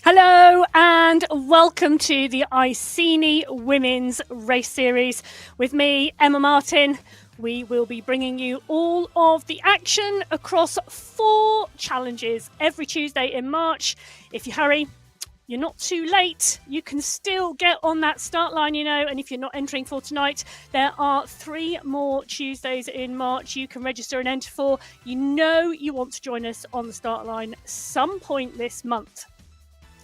Hello and welcome to the Iceni Women's Race Series. With me, Emma Martin, we will be bringing you all of the action across 4 challenges every Tuesday in March. If you hurry, you're not too late. You can still get on that start line, and if you're not entering for tonight, there are 3 more Tuesdays in March you can register and enter for. You want to join us on the start line some point this month.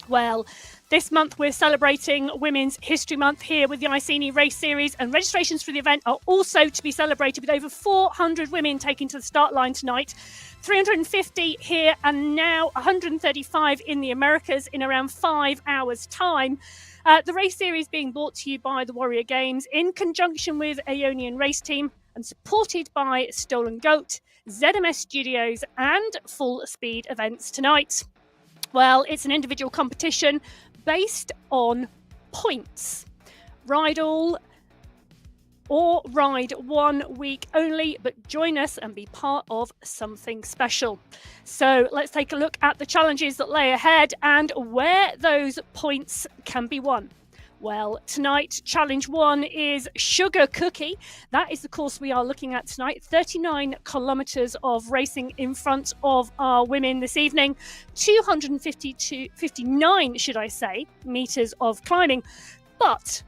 Well, this month we're celebrating Women's History Month here with the Iceni Race Series, and registrations for the event are also to be celebrated with over 400 women taking to the start line tonight. 350 here and now 135 in the Americas in around 5 hours' time. The race series being brought to you by the Warrior Games in conjunction with Ionian Race Team and supported by Stolen Goat, ZMS Studios and Full Speed Events tonight. Well, it's an individual competition based on points. Ride all or ride 1 week only, but join us and be part of something special. So let's take a look at the challenges that lay ahead and where those points can be won. Well, tonight, Challenge 1 is Sugar Cookie. That is the course we are looking at tonight. 39 kilometres of racing in front of our women this evening. 259, metres of climbing. But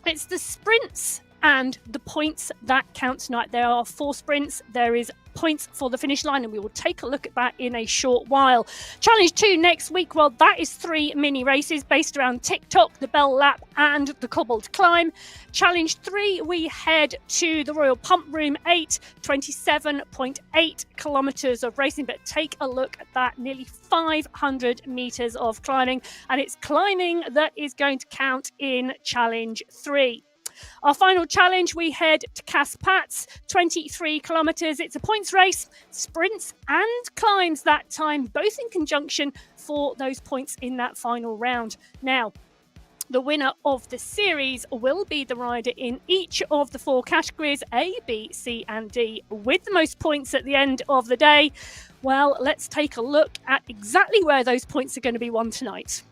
it's the sprints and the points that count tonight. There are 4 sprints. There is points for the finish line, and we will take a look at that in a short while. Challenge 2 next week, well, that is 3 mini races based around TikTok, the Bell Lap and the Cobbled Climb. Challenge 3, we head to the Royal Pump Room 8, 27.8 kilometres of racing, but take a look at that, nearly 500 metres of climbing, and it's climbing that is going to count in Challenge 3. Our final challenge, we head to Caspats, 23 kilometres. It's a points race, sprints and climbs that time, both in conjunction for those points in that final round. Now, the winner of the series will be the rider in each of the 4 categories, A, B, C and D, with the most points at the end of the day. Well, let's take a look at exactly where those points are going to be won tonight.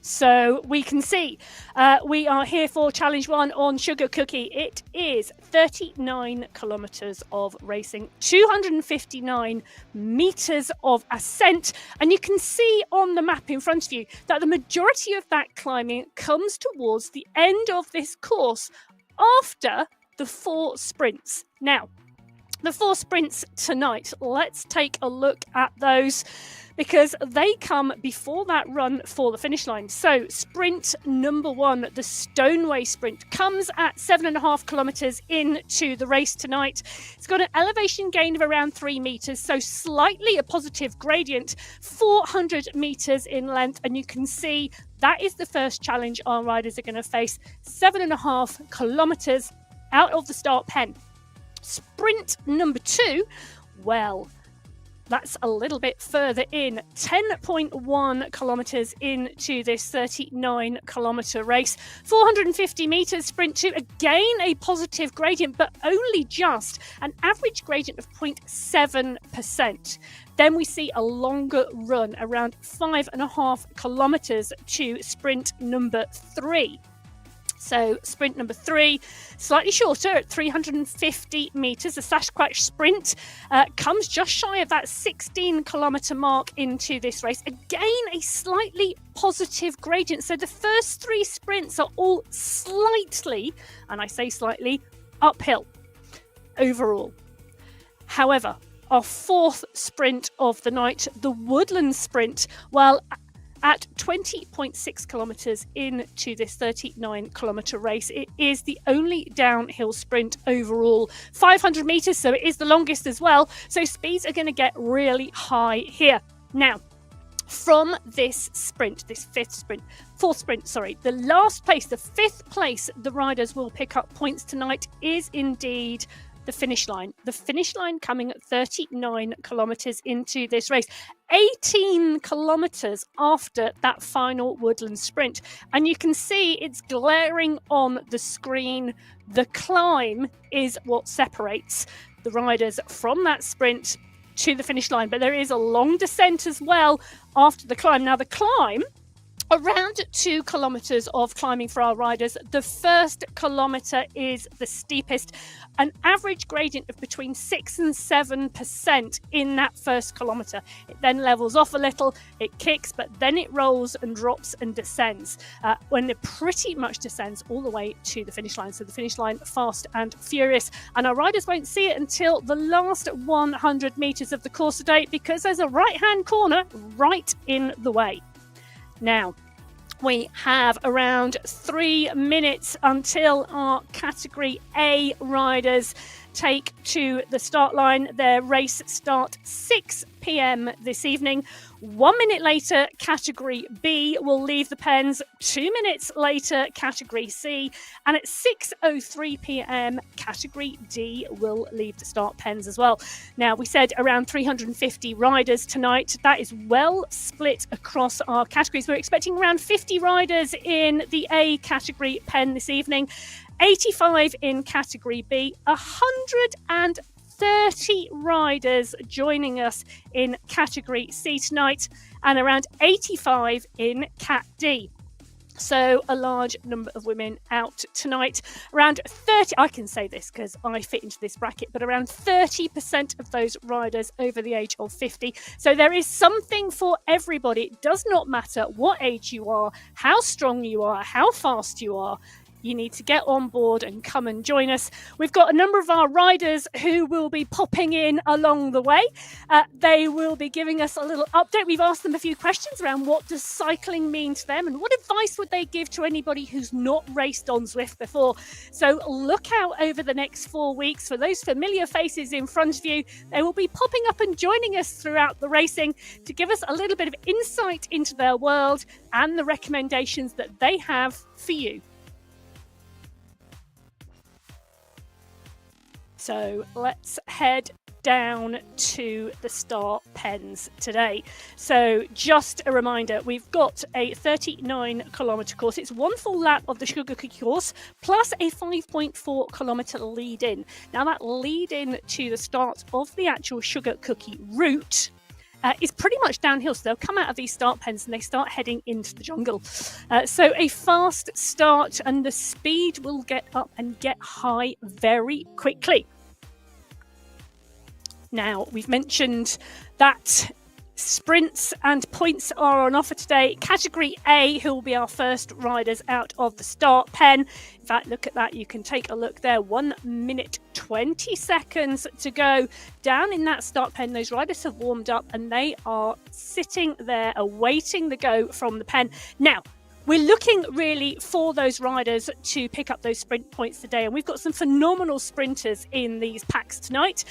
So we can see we are here for Challenge 1 on Sugar Cookie. It is 39 kilometres of racing, 259 metres of ascent. And you can see on the map in front of you that the majority of that climbing comes towards the end of this course after the 4 sprints. Now, the 4 sprints tonight, let's take a look at those, because they come before that run for the finish line. So sprint number 1, the Stoneway sprint, comes at 7.5 kilometres into the race tonight. It's got an elevation gain of around 3 metres, so slightly a positive gradient, 400 metres in length. And you can see that is the first challenge our riders are going to face, 7.5 kilometres out of the start pen. Sprint number 2, well, that's a little bit further in, 10.1 kilometres into this 39 kilometre race. 450 metres, sprint 2, again a positive gradient, but only just an average gradient of 0.7%. Then we see a longer run, around 5.5 kilometres to sprint number 3. So sprint number 3, slightly shorter at 350 metres. The Sasquatch sprint comes just shy of that 16 kilometre mark into this race. Again, a slightly positive gradient. So the first 3 sprints are all slightly, and I say slightly, uphill overall. However, our 4th sprint of the night, the Woodland sprint, well, at 20.6 kilometres into this 39 kilometre race, it is the only downhill sprint overall. 500 metres, so it is the longest as well. So speeds are going to get really high here. Now, from this sprint, this 4th sprint, the last place, the 5th place the riders will pick up points tonight is indeed the finish line. The finish line coming at 39 kilometres into this race, 18 kilometres after that final Woodland sprint. And you can see it's glaring on the screen. The climb is what separates the riders from that sprint to the finish line. But there is a long descent as well after the climb. Now, the climb, around 2 kilometers of climbing for our riders. The first kilometer is the steepest, an average gradient of between 6 and 7% in that first kilometer. It then levels off a little, it kicks, but then it rolls and drops and descends when it pretty much descends all the way to the finish line. So the finish line, fast and furious. And our riders won't see it until the last 100 meters of the course today, because there's a right-hand corner right in the way. Now, we have around 3 minutes until our Category A riders take to the start line. Their race start 6 p.m. this evening. 1 minute later, Category B will leave the pens. 2 minutes later, Category C. And at 6:03 p.m, Category D will leave the start pens as well. Now, we said around 350 riders tonight. That is well split across our categories. We're expecting around 50 riders in the A category pen this evening, 85 in Category B, 130 riders joining us in Category C tonight, and around 85 in Cat D. So a large number of women out tonight. Around 30, I can say this because I fit into this bracket, but around 30% of those riders over the age of 50. So there is something for everybody. It does not matter what age you are, how strong you are, how fast you are. You need to get on board and come and join us. We've got a number of our riders who will be popping in along the way. They will be giving us a little update. We've asked them a few questions around what does cycling mean to them and what advice would they give to anybody who's not raced on Zwift before. So look out over the next 4 weeks for those familiar faces in front of you. They will be popping up and joining us throughout the racing to give us a little bit of insight into their world and the recommendations that they have for you. So let's head down to the start pens today. So just a reminder, we've got a 39 kilometre course. It's one full lap of the Sugar Cookie course plus a 5.4 kilometre lead in. Now that lead in to the start of the actual Sugar Cookie route is pretty much downhill. So they'll come out of these start pens and they start heading into the jungle. So a fast start, and the speed will get up and get high very quickly. Now, we've mentioned that sprints and points are on offer today. Category A, who will be our first riders out of the start pen. In fact, look at that. You can take a look there. 1 minute, 20 seconds to go. Down in that start pen, those riders have warmed up and they are sitting there awaiting the go from the pen. Now, we're looking really for those riders to pick up those sprint points today, and we've got some phenomenal sprinters in these packs tonight.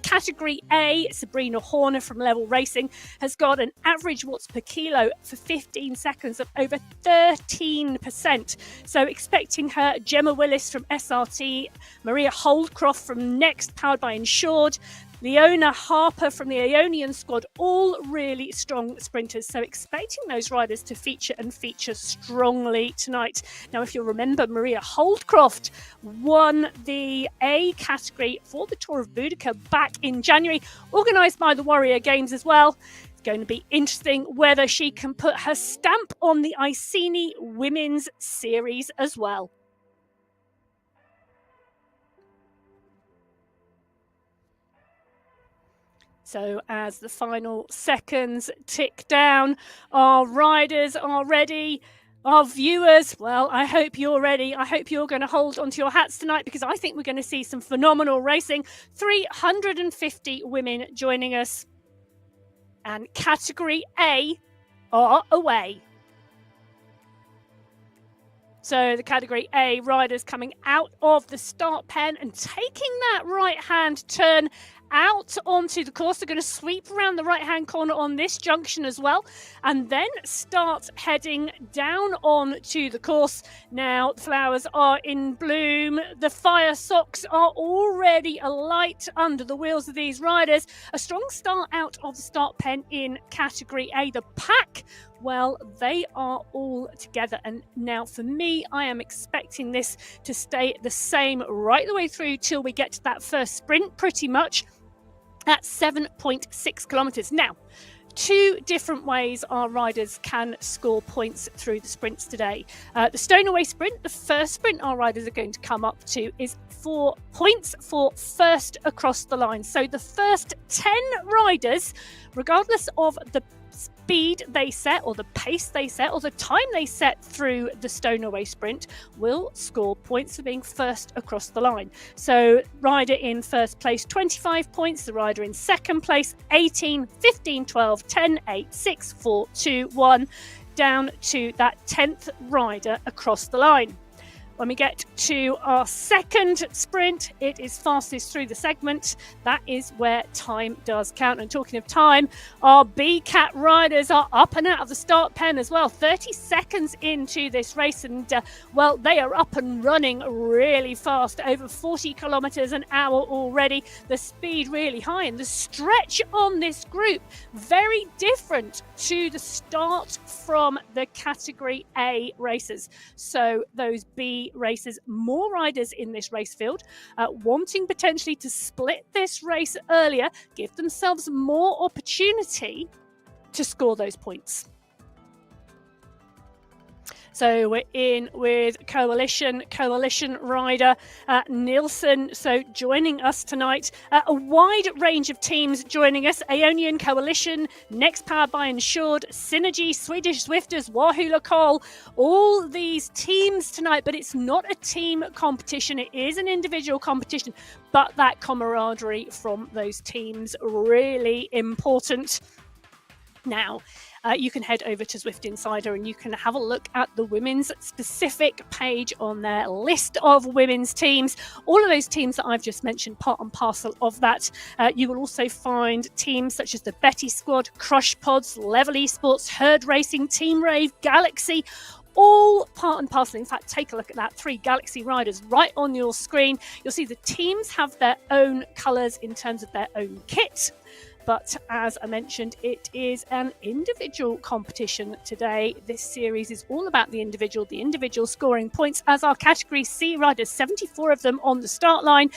Category A, Sabrina Horner from Level Racing has got an average watts per kilo for 15 seconds of over 13%. So expecting her. Gemma Willis from SRT, Maria Holdcroft from Next, powered by Insured, Leona Harper from the Ionian squad, all really strong sprinters. So expecting those riders to feature and feature strongly tonight. Now, if you'll remember, Maria Holdcroft won the A category for the Tour of Boudica back in January, organised by the Warrior Games as well. It's going to be interesting whether she can put her stamp on the Iceni Women's Series as well. So as the final seconds tick down, our riders are ready. Our viewers, well, I hope you're ready. I hope you're going to hold onto your hats tonight, because I think we're going to see some phenomenal racing. 350 women joining us. And Category A are away. So the Category A riders coming out of the start pen and taking that right-hand turn out onto the course. They're going to sweep around the right-hand corner on this junction as well, and then start heading down onto the course. Now, the flowers are in bloom. The fire socks are already alight under the wheels of these riders. A strong start out of the start pen in Category A. The pack, well, they are all together. And now for me, I am expecting this to stay the same right the way through till we get to that first sprint, pretty much. at 7.6 kilometres. Now, 2 different ways our riders can score points through the sprints today. The Stoneway Sprint, the first sprint our riders are going to come up to, is 4 points for first across the line. So the first 10 riders, regardless of the speed they set or the pace they set or the time they set through the Stoneway Sprint, will score points for being first across the line. So rider in first place, 25 points. The rider in second place, 18, 15, 12, 10, 8, 6, 4, 2, 1, down to that 10th rider across the line. When we get to our second sprint, it is fastest through the segment. That is where time does count. And talking of time, our BCAT riders are up and out of the start pen as well. 30 seconds into this race, and well, they are up and running really fast, over 40 kilometres an hour already. The speed really high, and the stretch on this group very different to the start from the Category A races. So those B races, more riders in this race field, wanting potentially to split this race earlier, give themselves more opportunity to score those points. So we're in with Coalition rider Nielsen, so joining us tonight. A wide range of teams joining us: Aeonian, Coalition, Next powered by Insured, Synergy, Swedish Zwifters, Wahoo Locale, all these teams tonight. But it's not a team competition, it is an individual competition. But that camaraderie from those teams, really important. Now, you can head over to Zwift Insider and you can have a look at the women's specific page on their list of women's teams. All of those teams that I've just mentioned, part and parcel of that. You will also find teams such as the Betty Squad, Crush Pods, Level Esports, Herd Racing, Team Rave, Galaxy, all part and parcel. In fact, take a look at that. 3 Galaxy riders right on your screen. You'll see the teams have their own colours in terms of their own kit. But as I mentioned, it is an individual competition today. This series is all about the individual scoring points as our Category C riders, 74 of them on the start line,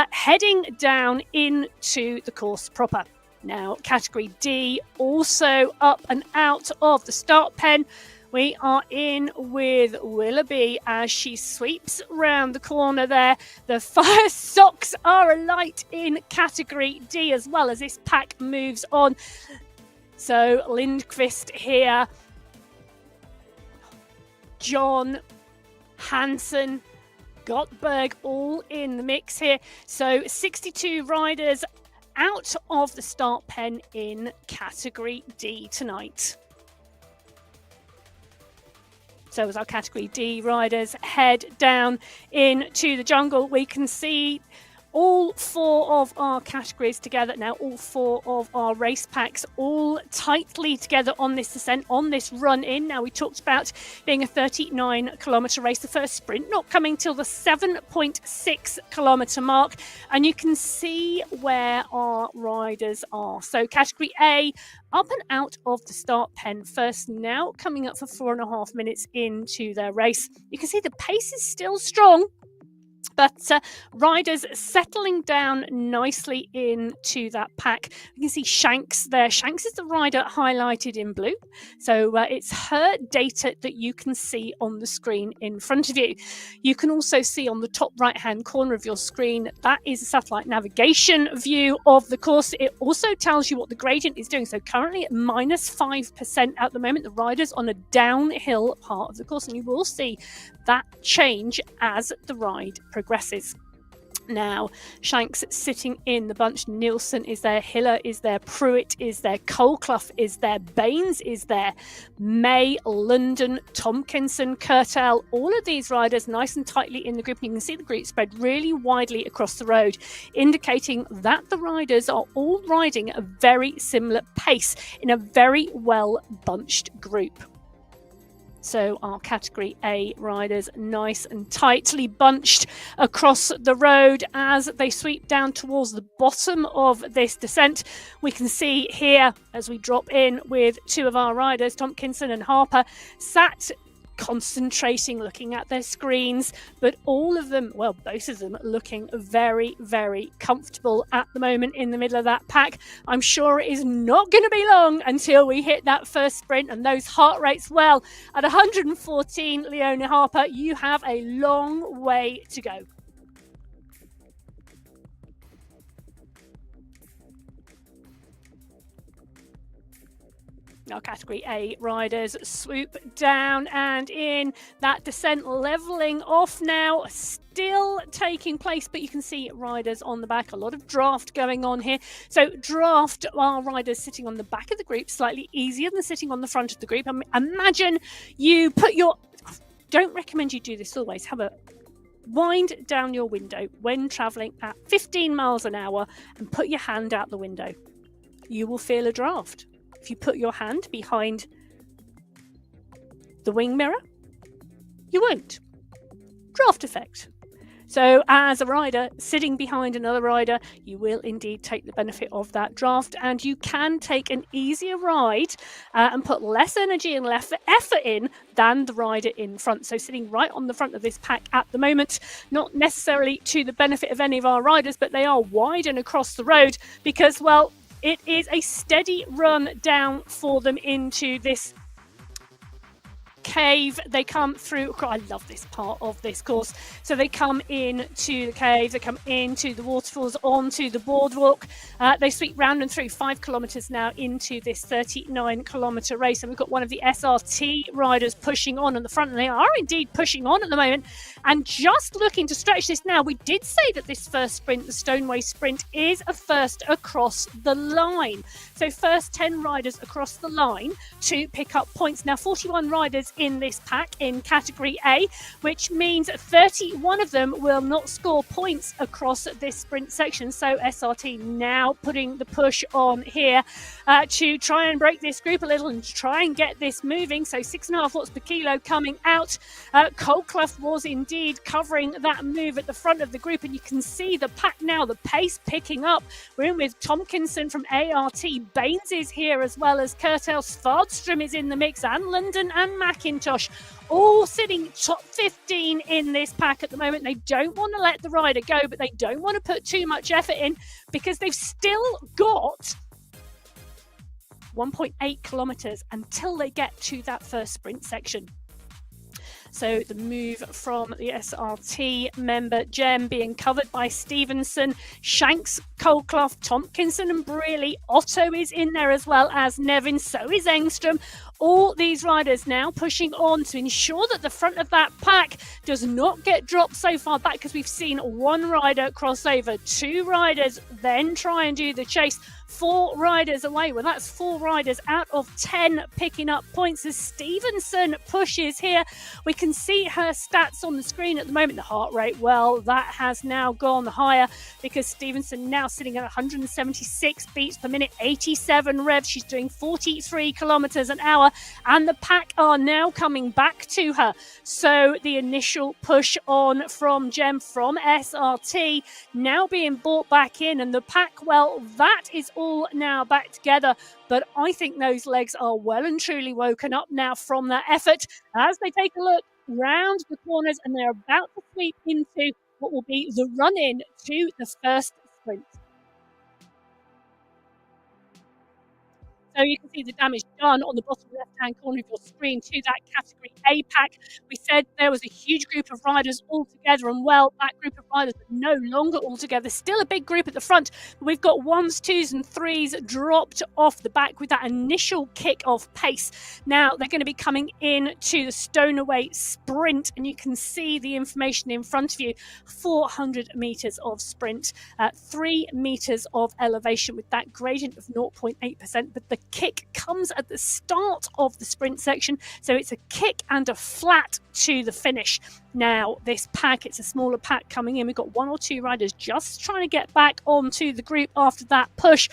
heading down into the course proper. Now, Category D also up and out of the start pen. We are in with Willoughby as she sweeps round the corner there. The fire socks are alight in Category D as well as this pack moves on. So Lindqvist here, John, Hansen, Gottberg all in the mix here. So 62 riders out of the start pen in Category D tonight. So as our Category D riders head down into the jungle, we can see all 4 of our categories together now, all 4 of our race packs all tightly together on this descent, on this run in. Now, we talked about being a 39-kilometre race, the first sprint not coming till the 7.6 kilometre mark, and you can see where our riders are. So Category A up and out of the start pen first, now coming up for 4.5 minutes into their race. You can see the pace is still strong, but riders settling down nicely into that pack. You can see Shanks there. Shanks is the rider highlighted in blue. So it's her data that you can see on the screen in front of you. You can also see on the top right-hand corner of your screen, that is a satellite navigation view of the course. It also tells you what the gradient is doing. So currently at -5% at the moment, the rider's on a downhill part of the course, and you will see that change as the ride progresses. Now, Shanks sitting in the bunch. Nielsen is there, Hiller is there, Pruitt is there, Colclough is there, Baines is there, May, London, Tompkinson, Kurtel, all of these riders nice and tightly in the group. You can see the group spread really widely across the road, indicating that the riders are all riding at a very similar pace in a very well bunched group. So our Category A riders nice and tightly bunched across the road as they sweep down towards the bottom of this descent. We can see here as we drop in with 2 of our riders, Tompkinson and Harper, sat concentrating, looking at their screens, but all of them, well, both of them, looking very, very comfortable at the moment in the middle of that pack. I'm sure it is not going to be long until we hit that first sprint, and those heart rates, well, at 114, Leona Harper, you have a long way to go. Our Category A riders swoop down and in. That descent levelling off now, still taking place, but you can see riders on the back. A lot of draft going on here. So draft are riders sitting on the back of the group, slightly easier than sitting on the front of the group. Imagine you put your... Don't recommend you do this always. Have a wind down your window when travelling at 15 miles an hour and put your hand out the window. You will feel a draft. If you put your hand behind the wing mirror, you won't. Draft effect. So as a rider sitting behind another rider, you will indeed take the benefit of that draft, and you can take an easier ride and put less energy and less effort in than the rider in front. So sitting right on the front of this pack at the moment, not necessarily to the benefit of any of our riders, but they are wide and across the road because, well, it is a steady run down for them into this cave. They come through. I love this part of this course. So they come into the cave, they come into the waterfalls, onto the boardwalk. They sweep round and through 5 kilometres now into this 39-kilometre race. And we've got one of the SRT riders pushing on the front, and they are indeed pushing on at the moment. And just looking to stretch this now, we did say that this first sprint, the Stoneway Sprint, is a first across the line. So first 10 riders across the line to pick up points. Now 41 riders in this pack in Category A, which means 31 of them will not score points across this sprint section. So SRT now putting the push on here to try and break this group a little and to try and get this moving. So 6.5 watts per kilo coming out. Coldclough was indeed covering that move at the front of the group, and you can see the pack now, the pace picking up. We're in with Tomkinson from ART. Baines is here as well as Kurtel. Svardström is in the mix, and London and McIntosh all sitting top 15 in this pack at the moment. They don't want to let the rider go, but they don't want to put too much effort in because they've still got 1.8 kilometres until they get to that first sprint section. So the move from the SRT member Jem being covered by Stevenson, Shanks, Coldclough, Tompkinson and Brearley. Otto is in there as well as Nevin, so is Engstrom. All these riders now pushing on to ensure that the front of that pack does not get dropped so far back, because we've seen one rider cross over, 2 riders then try and do the chase. 4 riders away. Well, that's 4 riders out of 10 picking up points as Stevenson pushes here. We can see her stats on the screen at the moment. The heart rate, well, that has now gone higher because Stevenson now sitting at 176 beats per minute, 87 revs. She's doing 43 kilometres an hour, and the pack are now coming back to her. So the initial push on from Jem from SRT now being brought back in, and the pack, well, that is all now back together. But I think those legs are well and truly woken up now from that effort as they take a look round the corners, and they're about to sweep into what will be the run-in to the first sprint. So you can see the damage done on the bottom left-hand corner of your screen to that Category A pack. We said there was a huge group of riders all together, and well, that group of riders are no longer all together. Still a big group at the front. But we've got 1s, 2s and 3s dropped off the back with that initial kick of pace. Now they're going to be coming in to the Stoneway Sprint, and you can see the information in front of you. 400 metres of sprint, 3 metres of elevation with that gradient of 0.8%, but the kick comes at the start of the sprint section, so it's a kick and a flat to the finish. Now this pack, it's a smaller pack coming in. We've got 1 or 2 riders just trying to get back onto the group after that push.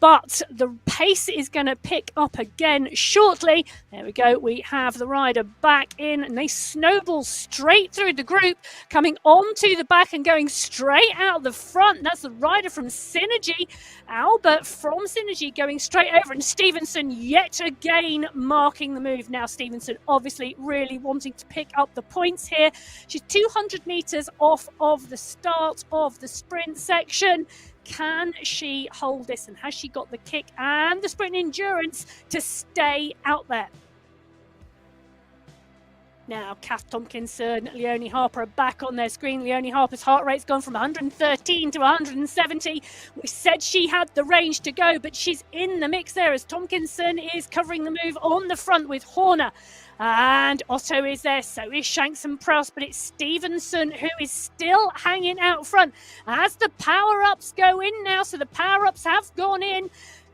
but the pace is going to pick up again shortly. There we go. We have the rider back in, and they snowball straight through the group, coming onto the back and going straight out the front. That's the rider from Synergy, Albert from Synergy, going straight over, and Stevenson yet again marking the move. Now Stevenson obviously really wanting to pick up the points here. She's 200 meters off of the start of the sprint section. Can she hold this, and has she got the kick and the sprint endurance to stay out there? Now, Kath Tompkinson, Leonie Harper are back on their screen. Leonie Harper's heart rate's gone from 113 to 170. We said she had the range to go, but she's in the mix there as Tompkinson is covering the move on the front with Horner. And Otto is there, so is Shanks and Prowse, but it's Stevenson who is still hanging out front as the power-ups go in now. So the power-ups have gone in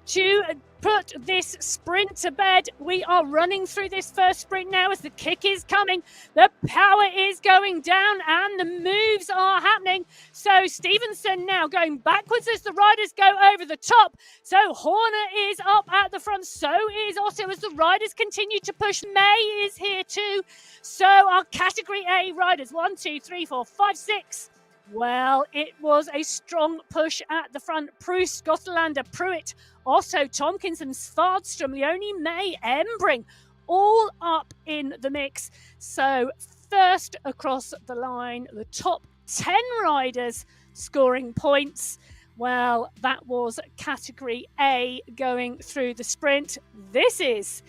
to put this sprint to bed. We are running through this first sprint now as the kick is coming. The power is going down and the moves are happening. So Stevenson now going backwards as the riders go over the top. So Horner is up at the front. So is Otto as the riders continue to push. May is here too. So our category A riders, 1, 2, 3, 4, 5, 6. Well, it was a strong push at the front. Proust, Gottelander, Pruitt, Otto, Tompkinson, Svardstrom, Leonie, May, Embring, all up in the mix. So first across the line, the top 10 riders scoring points. Well, that was category A going through the sprint. This is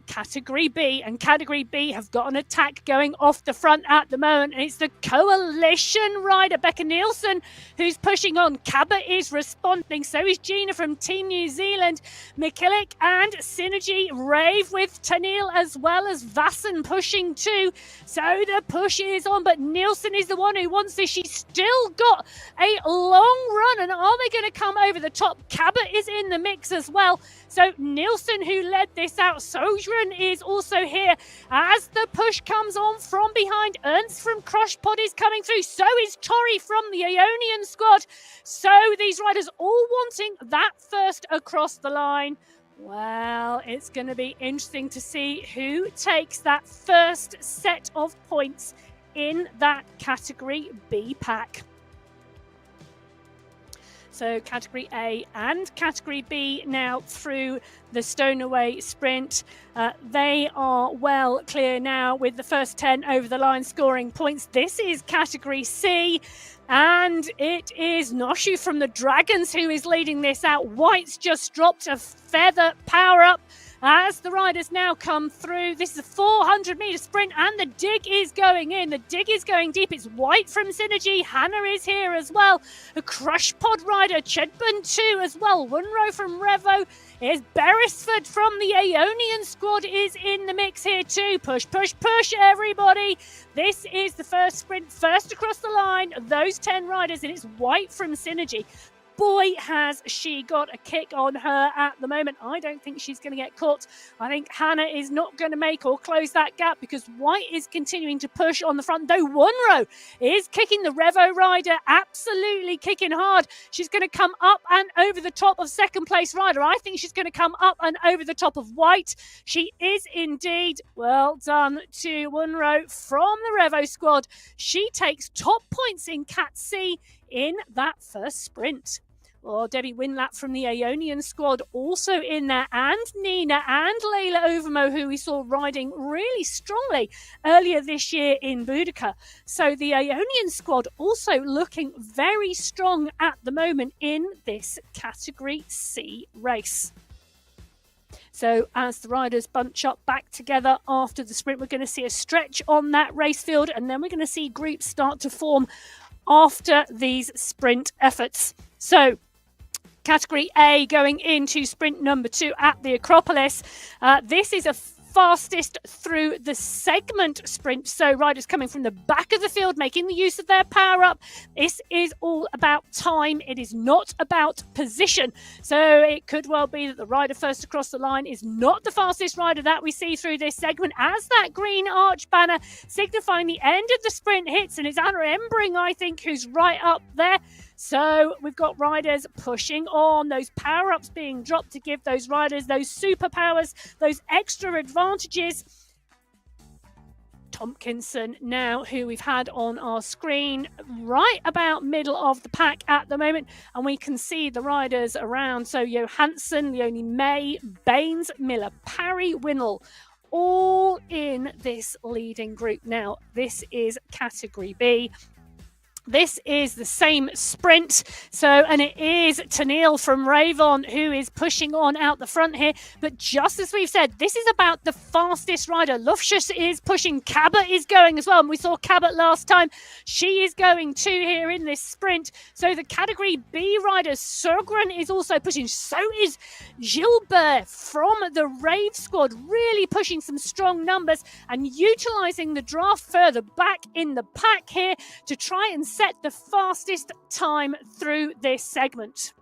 category B, and category B have got an attack going off the front at the moment, and it's the coalition rider Becca Nielsen who's pushing on. Cabot is responding, so is Gina from Team New Zealand. McKillick and Synergy Rave with Tanil as well as Vassen pushing too. So the push is on, but Nielsen is the one who wants this. She's still got a long run, and are they going to come over the top? Cabot is in the mix as well. So Nielsen, who led this out, Sojren is also here as the push comes on from behind. Ernst from Crushpod is coming through. So is Tori from the Ionian squad. So these riders all wanting that first across the line. Well, it's going to be interesting to see who takes that first set of points in that category B pack. So category A and category B now through the Stoneway sprint. They are well clear now with the first 10 over the line scoring points. This is category C, and it is Noshu from the Dragons who is leading this out. White's just dropped a feather power up as the riders now come through. This is a 400-meter sprint, and the dig is going in. The dig is going deep. It's White from Synergy. Hannah is here as well. A Crushpod rider, Chedburn too as well. Wunro from Revo. Here's Beresford from the Aeonian squad is in the mix here too. Push, push, push, everybody. This is the first sprint, first across the line. Those 10 riders, and it's White from Synergy. Boy, has she got a kick on her at the moment. I don't think she's going to get caught. I think Hannah is not going to make or close that gap because White is continuing to push on the front, though Wunro is kicking the Revo rider, absolutely kicking hard. She's going to come up and over the top of second place rider. I think she's going to come up and over the top of White. She is indeed. Well done to Wunro from the Revo squad. She takes top points in Cat C in that first sprint. Well, Debbie Winlap from the Aeonian squad also in there, and Nina and Layla Overmo, who we saw riding really strongly earlier this year in Boudica. So the Aeonian squad also looking very strong at the moment in this Category C race. So as the riders bunch up back together after the sprint, we're going to see a stretch on that race field, and then we're going to see groups start to form after these sprint efforts. So Category A going into sprint number 2 at the Acropolis. This is a fastest through the segment sprint. So riders coming from the back of the field, making the use of their power up. This is all about time. It is not about position. So it could well be that the rider first across the line is not the fastest rider that we see through this segment, as that green arch banner signifying the end of the sprint hits. And it's Anna Embring, I think, who's right up there. So we've got riders pushing on, those power-ups being dropped to give those riders those superpowers, those extra advantages. Tompkinson now, who we've had on our screen, right about middle of the pack at the moment, and we can see the riders around. So Johansson, Leonie May, Baines, Miller, Parry, Winnell, all in this leading group. Now, this is category B. This is the same sprint. And it is Tennille from Ravon who is pushing on out the front here. But just as we've said, this is about the fastest rider. Lufschuss is pushing. Cabot is going as well. And we saw Cabot last time. She is going too here in this sprint. So the category B riders, Sörgren is also pushing. So is Gilbert from the Rave squad, really pushing some strong numbers and utilising the draft further back in the pack here to try and set the fastest time through this segment.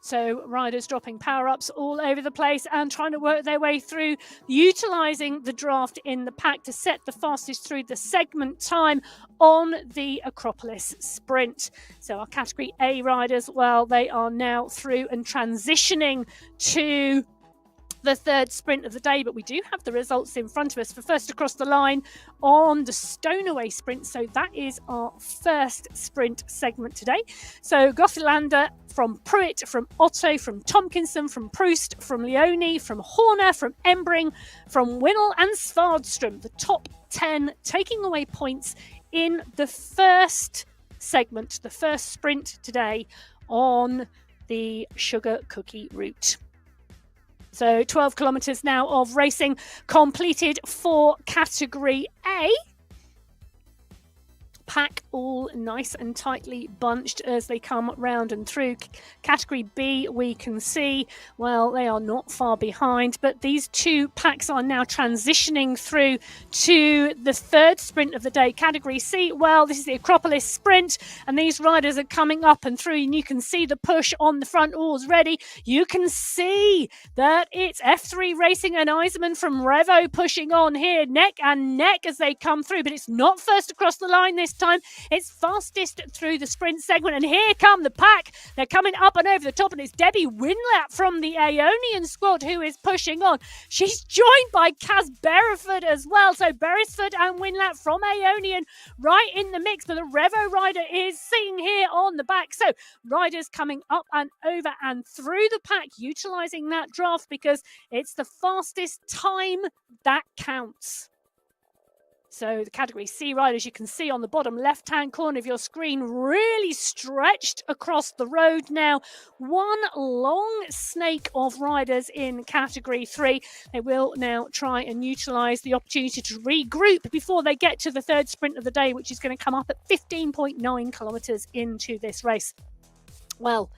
So riders dropping power-ups all over the place and trying to work their way through, utilising the draft in the pack to set the fastest through the segment time on the Acropolis sprint. So our category A riders, well, they are now through and transitioning to the third sprint of the day, but we do have the results in front of us for first across the line on the Stoneway sprint. So that is our first sprint segment today. So Gothilander from Pruitt, from Otto, from Tompkinson, from Proust, from Leonie, from Horner, from Embring, from Winnell and Svardström, the top 10 taking away points in the first segment, the first sprint today on the Sugar Cookie route. So 12 kilometres now of racing completed for category A. Pack all nice and tightly bunched as they come round and through. Category B, we can see, well, they are not far behind, but these two packs are now transitioning through to the third sprint of the day. Category C, well, this is the Acropolis sprint, and these riders are coming up and through, and you can see the push on the front already. You can see that it's F3 Racing and Eisenman from Revo pushing on here, neck and neck as they come through, but it's not first across the line this time. It's fastest through the sprint segment, and here come the pack. They're coming up and over the top, and it's Debbie Winlap from the Aeonian squad who is pushing on. She's joined by Kaz Bereford as well, so Beresford and Winlap from Aeonian right in the mix, but the Revo rider is sitting here on the back. So riders coming up and over and through the pack, utilising that draft because it's the fastest time that counts. So the category C riders, you can see on the bottom left-hand corner of your screen, really stretched across the road now. One long snake of riders in category 3. They will now try and utilise the opportunity to regroup before they get to the third sprint of the day, which is going to come up at 15.9 kilometres into this race. Well,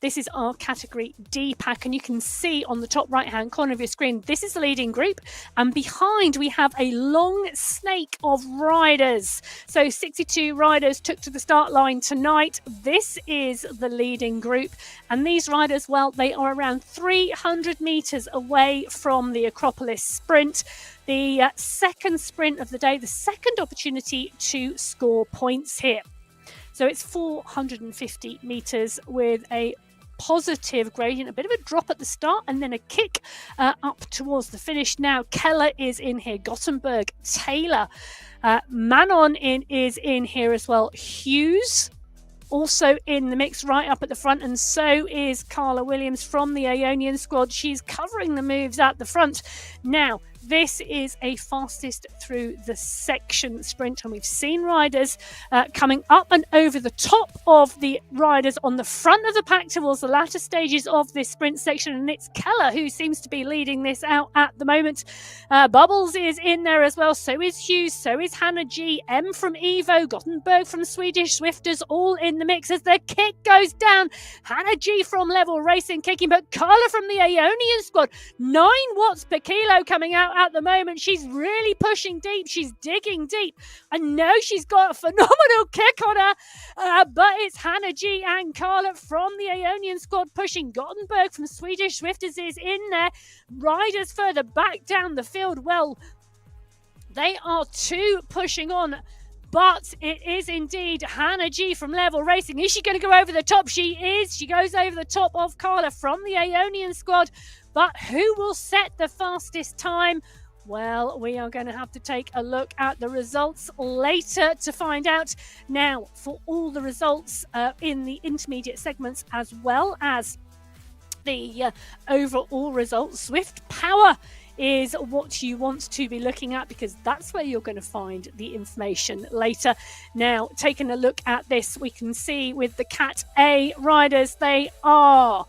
this is our category D pack, and you can see on the top right-hand corner of your screen, this is the leading group, and behind we have a long snake of riders. So 62 riders took to the start line tonight. This is the leading group, and these riders, well, they are around 300 metres away from the Acropolis sprint. The second sprint of the day, the second opportunity to score points here. So it's 450 metres with a positive gradient, a bit of a drop at the start and then a kick up towards the finish. Now Keller is in here, Gothenburg, Taylor, Manon is in here as well, Hughes also in the mix right up at the front, and so is Carla Williams from the Aeonian squad. She's covering the moves at the front. Now this is a fastest through the section sprint, and we've seen riders coming up and over the top of the riders on the front of the pack towards the latter stages of this sprint section, and it's Keller who seems to be leading this out at the moment. Bubbles is in there as well, so is Hughes, so is Hannah G, M from Evo, Gothenburg from Swedish Swifters, all in the mix as the kick goes down. Hannah G from Level Racing kicking, but Carla from the Aeonian squad, 9 watts per kilo coming out at the moment. She's really pushing deep. She's digging deep. I know she's got a phenomenal kick on her, but it's Hannah G and Carla from the Aeonian squad pushing. Gothenburg from Swedish Swifters is in there. Riders further back down the field, well, they are 2 pushing on. but it is indeed Hannah G from Level Racing. Is she going to go over the top? She is. She goes over the top of Carla from the Aeonian squad. But who will set the fastest time? Well, we are going to have to take a look at the results later to find out. Now, for all the results in the intermediate segments as well as the overall results, Zwift Power is what you want to be looking at, because that's where you're going to find the information later. Now, taking a look at this, we can see with the Cat A riders, they are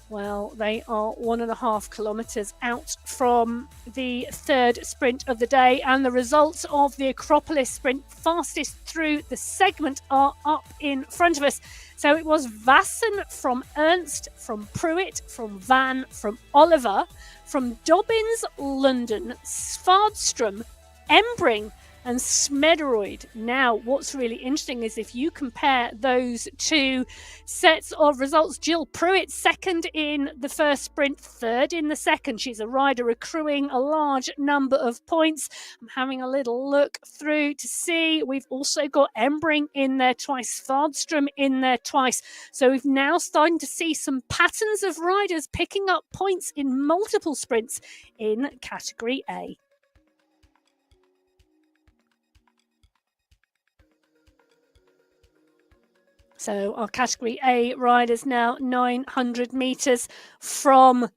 1.5 kilometres out from the third sprint of the day, and the results of the Acropolis sprint, fastest through the segment, are up in front of us. So it was Vassen from Ernst, from Pruitt, from Van, from Oliver, from Dobbins, London, Svardstrom, Embring, and Smederoid. Now, what's really interesting is if you compare those two sets of results, Jill Pruitt second in the first sprint, third in the second. She's a rider accruing a large number of points. I'm having a little look through to see. We've also got Embring in there twice, Svardstrom in there twice. So we've now starting to see some patterns of riders picking up points in multiple sprints in Category A. So our Category A riders now 900 metres from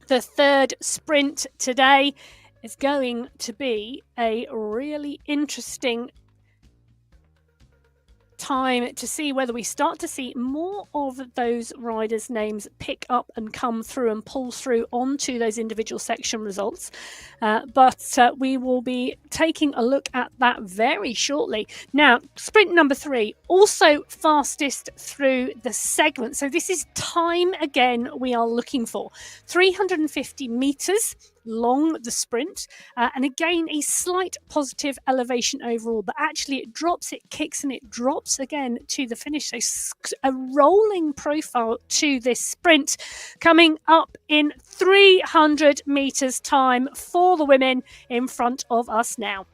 the third sprint today. Is going to be a really interesting time to see whether we start to see more of those riders' names pick up and come through and pull through onto those individual section results. But we will be taking a look at that very shortly. Now, sprint number 3, also fastest through the segment. So this is time again we are looking for. 350 metres long, the sprint, and again a slight positive elevation overall, but actually it drops, it kicks, and it drops again to the finish. So a rolling profile to this sprint, coming up in 300 meters time for the women in front of us now.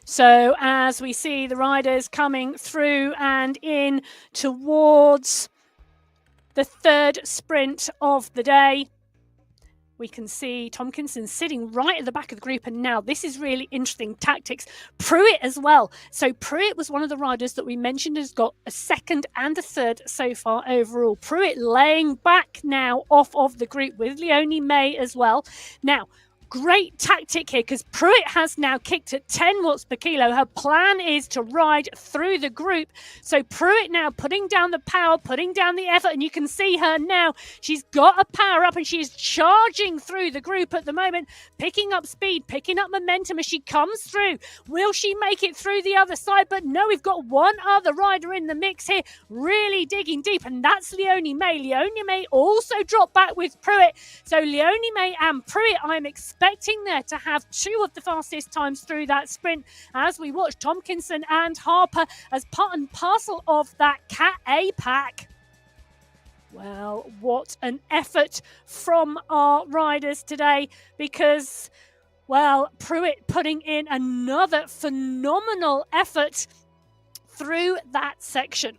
So as we see the riders coming through and in towards the third sprint of the day, we can see Tompkinson sitting right at the back of the group. And now this is really interesting tactics. Pruitt as well. So Pruitt was one of the riders that we mentioned has got a second and a third so far overall. Pruitt laying back now off of the group with Leonie May as well. Now, great tactic here, because Pruitt has now kicked at 10 watts per kilo. Her plan is to ride through the group. So Pruitt now putting down the power, putting down the effort, and you can see her now. She's got a power up and she's charging through the group at the moment, picking up speed, picking up momentum as she comes through. Will she make it through the other side? But no, we've got one other rider in the mix here, really digging deep, and that's Leonie May. Leonie May also dropped back with Pruitt. So Leonie May and Pruitt, I'm expecting there to have two of the fastest times through that sprint as we watch Tompkinson and Harper as part and parcel of that Cat A pack. Well, what an effort from our riders today, because, well, Pruitt putting in another phenomenal effort through that section.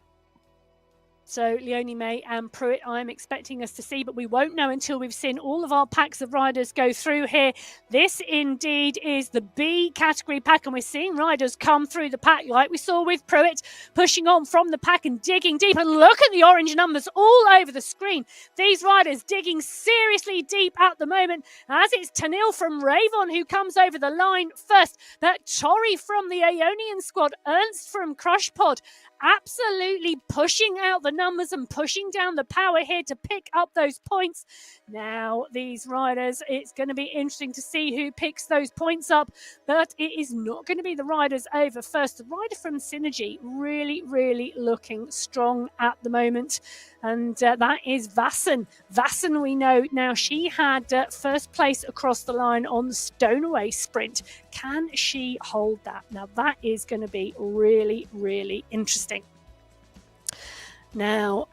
So Leonie May and Pruitt, I'm expecting us to see, but we won't know until we've seen all of our packs of riders go through here. This indeed is the B category pack, and we're seeing riders come through the pack like we saw with Pruitt, pushing on from the pack and digging deep. And look at the orange numbers all over the screen. These riders digging seriously deep at the moment, as it's Tanil from Ravon who comes over the line first. But Tori from the Aeonian squad, Ernst from Crush Pod, absolutely pushing out the numbers and pushing down the power here to pick up those points. Now, these riders, it's going to be interesting to see who picks those points up, but it is not going to be the riders over first. The rider from Synergy really, really looking strong at the moment, and that is Vassen. Vassen, we know now, she had first place across the line on the Stoneway sprint. Can she hold that? Now, that is going to be really, really interesting. Now,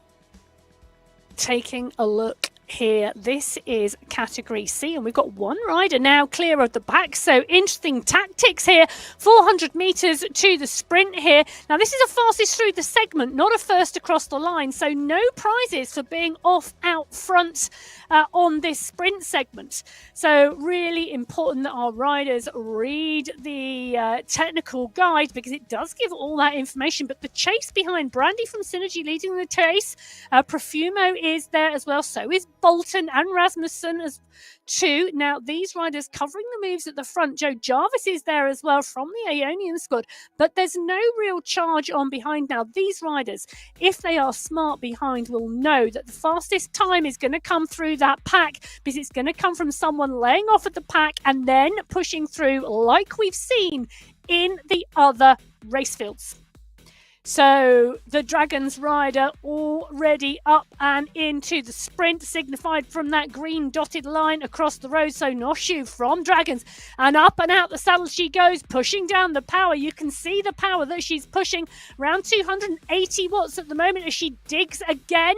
taking a look here, this is category C, and we've got one rider now clear of the pack. So interesting tactics here. 400 meters to the sprint here. Now this is a fastest through the segment, not a first across the line, so no prizes for being off out front on this sprint segment. So really important that our riders read the technical guide, because it does give all that information. But the chase behind, Brandy from Synergy leading the chase, Profumo is there as well, so is Bolton and Rasmussen as too. Now these riders covering the moves at the front. Joe Jarvis is there as well from the Ionian squad, but there's no real charge on behind. Now these riders, if they are smart behind, will know that the fastest time is going to come through that pack, because it's going to come from someone laying off at the pack and then pushing through, like we've seen in the other race fields. So the Dragons rider already up and into the sprint, signified from that green dotted line across the road. So Noshu from Dragons, and up and out the saddle she goes, pushing down the power. You can see the power that she's pushing, around 280 watts at the moment as she digs again.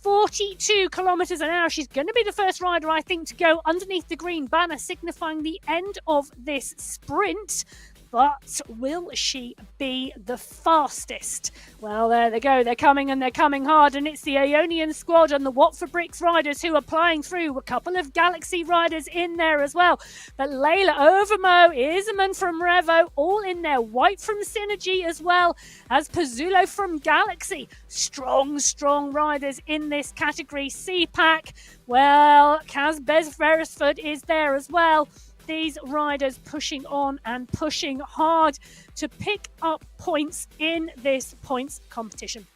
42 kilometers an hour. She's going to be the first rider, I think, to go underneath the green banner, signifying the end of this sprint. But will she be the fastest? Well, there they go. They're coming, and they're coming hard. And it's the Ionian squad and the Watford Bricks riders who are plying through. A couple of Galaxy riders in there as well. But Layla Overmo, Iserman from Revo, all in there. White from Synergy as well as Pazzulo from Galaxy. Strong, strong riders in this category C pack. Well, Kaz Beresford is there as well. These riders pushing on and pushing hard to pick up points in this points competition.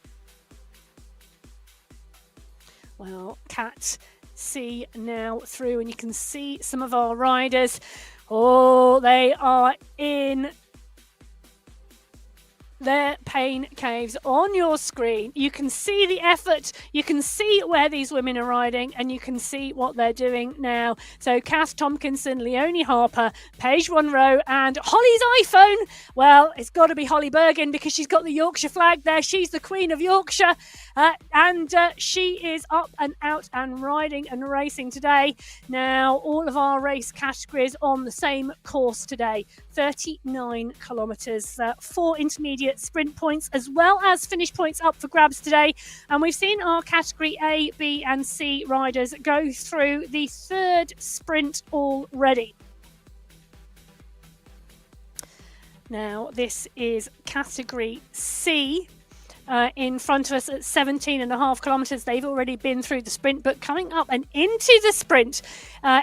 Well, Cat C now through, and you can see some of our riders. Oh, they are in their pain caves on your screen. You can see the effort, you can see where these women are riding, and you can see what they're doing now. So Cass Tompkinson, Leonie Harper, Paige Monroe, and Holly's iPhone. Well, it's got to be Holly Bergen, because she's got the Yorkshire flag there. She's the Queen of Yorkshire, and she is up and out and riding and racing today. Now, all of our race categories on the same course today. 39 kilometres, 4 intermediate sprint points as well as finish points up for grabs today. And we've seen our category A, B and C riders go through the third sprint already. Now, this is category C. In front of us at 17.5 kilometres. They've already been through the sprint, but coming up and into the sprint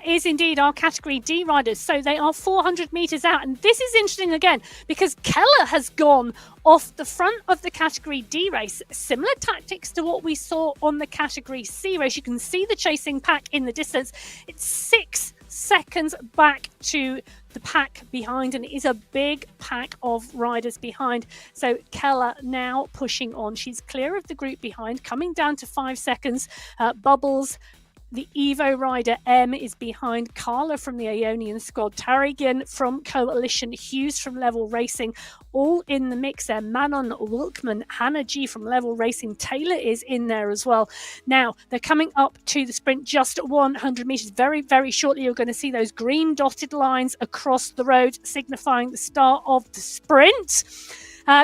is indeed our category D riders. So they are 400 metres out. And this is interesting again, because Keller has gone off the front of the category D race. Similar tactics to what we saw on the category C race. You can see the chasing pack in the distance. It's 6 seconds back to the pack behind, and it is a big pack of riders behind. So Keller now pushing on. She's clear of the group behind, coming down to 5 seconds. Bubbles, the Evo rider M, is behind. Carla from the Ionian squad, Tarrigan from Coalition, Hughes from Level Racing, all in the mix there. Manon Wilkman, Hannah G from Level Racing, Taylor is in there as well. Now, they're coming up to the sprint, just 100 metres. Very, very shortly, you're going to see those green dotted lines across the road, signifying the start of the sprint.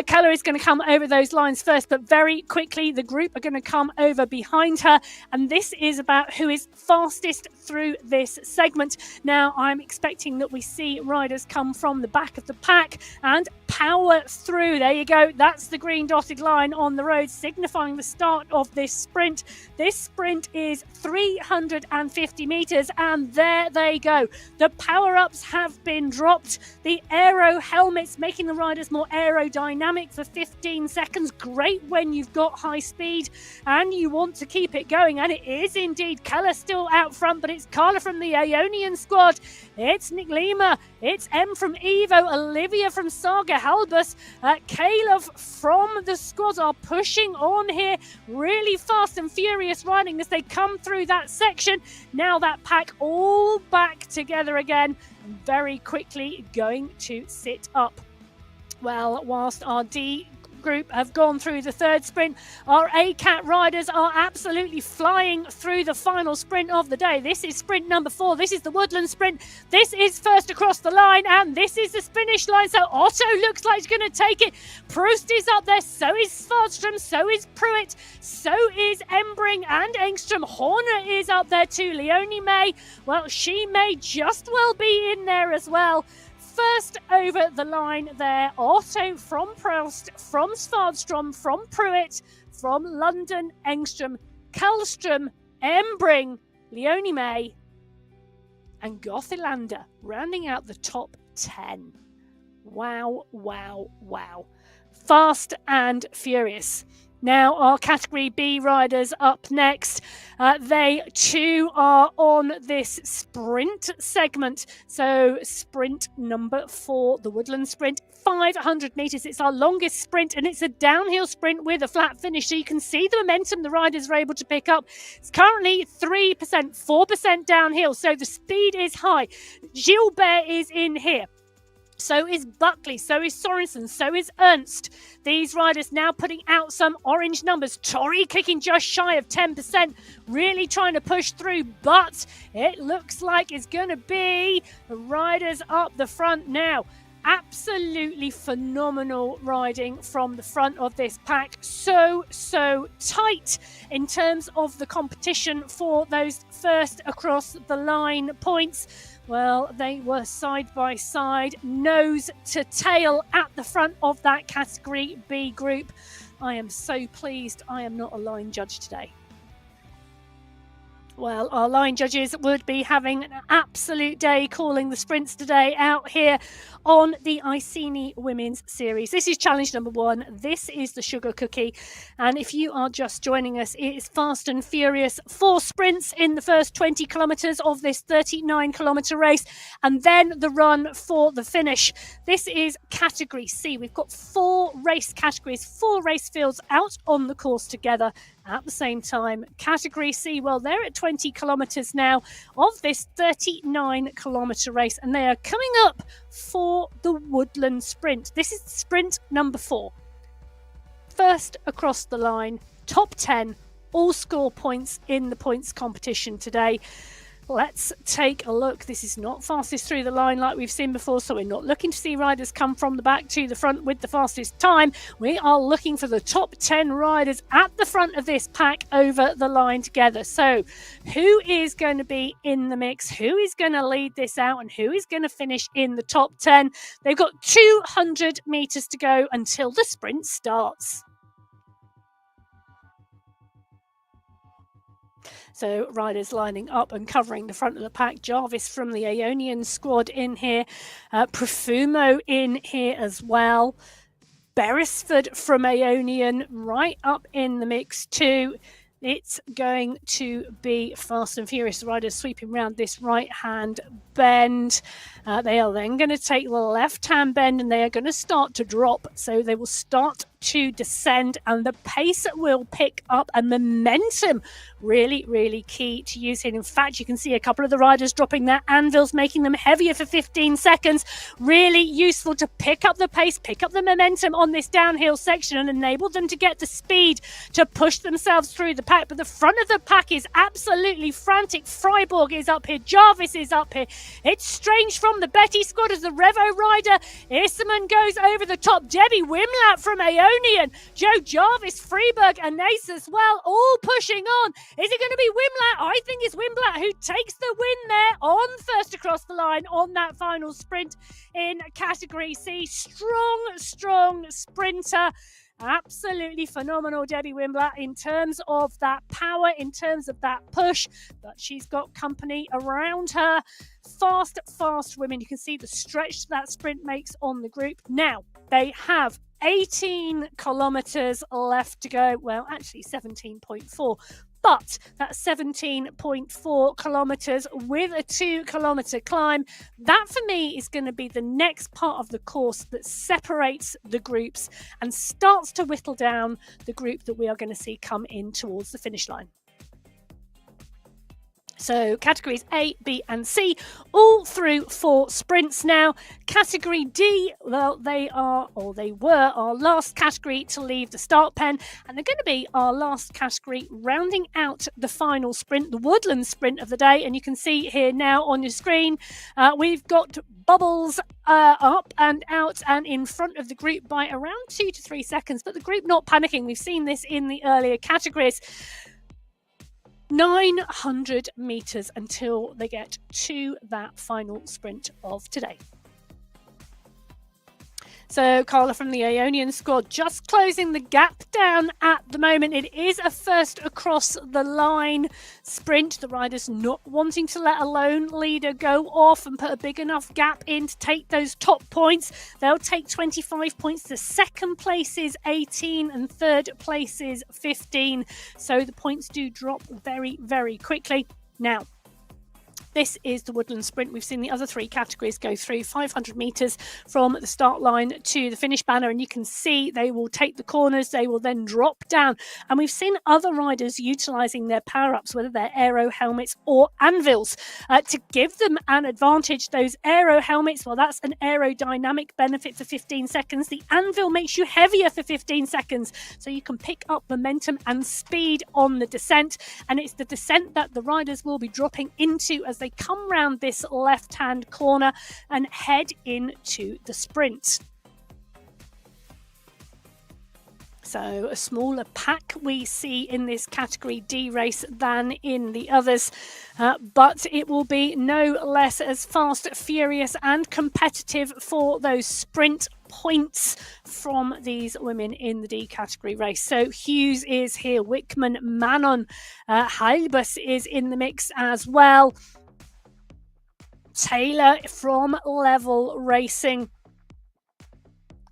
Keller is going to come over those lines first, but very quickly the group are going to come over behind her, and this is about who is fastest through this segment. Now, I'm expecting that we see riders come from the back of the pack and power through. There you go. That's the green dotted line on the road, signifying the start of this sprint. This sprint is 350 metres, and there they go. The power-ups have been dropped. The aero helmets making the riders more aerodynamic for 15 seconds. Great when you've got high speed and you want to keep it going, and it is indeed. Keller still out front, but it's Carla from the Ionian squad. It's Nick Lima. It's M from Evo. Olivia from Saga Halbus. Caleb from the squad are pushing on here. Really fast and furious riding as they come through that section. Now that pack all back together again, very quickly going to sit up. Well, whilst our D group have gone through the third sprint. Our ACAT riders are absolutely flying through the final sprint of the day. This is sprint number 4. This is the Woodland sprint. This is first across the line, and this is the finish line. So Otto looks like he's going to take it. Proust is up there. So is Svardström. So is Pruitt. So is Embring and Engström. Horner is up there too. Leonie May, well, she may just well be in there as well. First over the line there, Otto from Proust, from Svardström, from Pruitt, from London, Engström, Kallström, Embring, Leonie May, and Gothilander rounding out the top 10. Wow, wow, wow. Fast and furious. Now our Category B riders up next. They too are on this sprint segment. So sprint number 4, the Woodland sprint, 500 metres. It's our longest sprint, and it's a downhill sprint with a flat finish. So you can see the momentum the riders are able to pick up. It's currently 3%, 4% downhill. So the speed is high. Gilbert is in here. So is Buckley, so is Sorensen, so is Ernst. These riders now putting out some orange numbers. Torrey kicking just shy of 10%, really trying to push through, but it looks like it's going to be the riders up the front now. Absolutely phenomenal riding from the front of this pack. So tight in terms of the competition for those first across the line points. Well, they were side by side, nose to tail at the front of that Category B group. I am so pleased I am not a line judge today. Well, our line judges would be having an absolute day calling the sprints today out here on the Iceni Women's Series. This is challenge number 1. This is the Sugar Cookie. And if you are just joining us, it is fast and furious. 4 sprints in the first 20 kilometres of this 39-kilometre race. And then the run for the finish. This is Category C. We've got 4 race categories, 4 race fields out on the course together at the same time. Category C, well, they're at 20 kilometres now of this 39-kilometre race, and they are coming up for the Woodland sprint. This is sprint number 4. First across the line, top 10, all score points in the points competition today. Let's take a look. This is not fastest through the line like we've seen before, so we're not looking to see riders come from the back to the front with the fastest time. We are looking for the top 10 riders at the front of this pack over the line together. So who is going to be in the mix? Who is going to lead this out? And who is going to finish in the top 10? They've got 200 metres to go until the sprint starts. So riders lining up and covering the front of the pack. Jarvis from the Ionian squad in here. Profumo in here as well. Beresford from Ionian right up in the mix too. It's going to be fast and furious. Riders sweeping around this right-hand bend. They are then going to take the left-hand bend, and they are going to start to drop. So they will start to descend, and the pace will pick up, and momentum really, really key to use here. In fact, you can see a couple of the riders dropping their anvils, making them heavier for 15 seconds. Really useful to pick up the pace, pick up the momentum on this downhill section, and enable them to get the speed to push themselves through the pack. But the front of the pack is absolutely frantic. Freiburg is up here. Jarvis is up here. It's Strange from the Betty squad as the Revo rider. Isserman goes over the top. Debbie Wimlat from Ionian. Joe Jarvis, Freiburg, and Ace as well, all pushing on. Is it going to be Wimlat? I think it's Wimlat who takes the win there on first across the line on that final sprint in Category C. Strong sprinter. Absolutely phenomenal, Debbie Wimblett, in terms of that power, in terms of that push, but she's got company around her. Fast women. You can see the stretch that sprint makes on the group. Now, they have 18 kilometres left to go. Well, actually 17.4. But that's 17.4 kilometres with a 2 kilometre climb. That for me is going to be the next part of the course that separates the groups and starts to whittle down the group that we are going to see come in towards the finish line. So categories A, B and C, all through 4 sprints now. Category D, well, they were our last category to leave the start pen, and they're going to be our last category rounding out the final sprint, the woodland sprint of the day. And you can see here now on your screen, we've got bubbles up and out and in front of the group by around 2 to 3 seconds, but the group not panicking. We've seen this in the earlier categories. 900 metres until they get to that final sprint of today. So Carla from the Ionian squad just closing the gap down at the moment. It is a first across the line sprint. The riders not wanting to let a lone leader go off and put a big enough gap in to take those top points. They'll take 25 points. The second place is 18 and third place is 15. So the points do drop very, very quickly. Now, this is the woodland sprint. We've seen the other 3 categories go through 500 metres from the start line to the finish banner, and you can see they will take the corners, they will then drop down. And we've seen other riders utilising their power-ups, whether they're aero helmets or anvils, to give them an advantage. Those aero helmets, well, that's an aerodynamic benefit for 15 seconds. The anvil makes you heavier for 15 seconds, so you can pick up momentum and speed on the descent. And it's the descent that the riders will be dropping into as they come round this left-hand corner and head into the sprint. So a smaller pack we see in this category D race than in the others, but it will be no less as fast, furious and competitive for those sprint points from these women in the D category race. So Hughes is here, Wickman, Manon, Heilbus is in the mix as well. Taylor from Level Racing.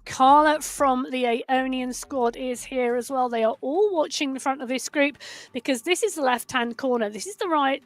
Carla from the Ionian squad is here as well. They are all watching the front of this group because this is the left-hand corner. This is the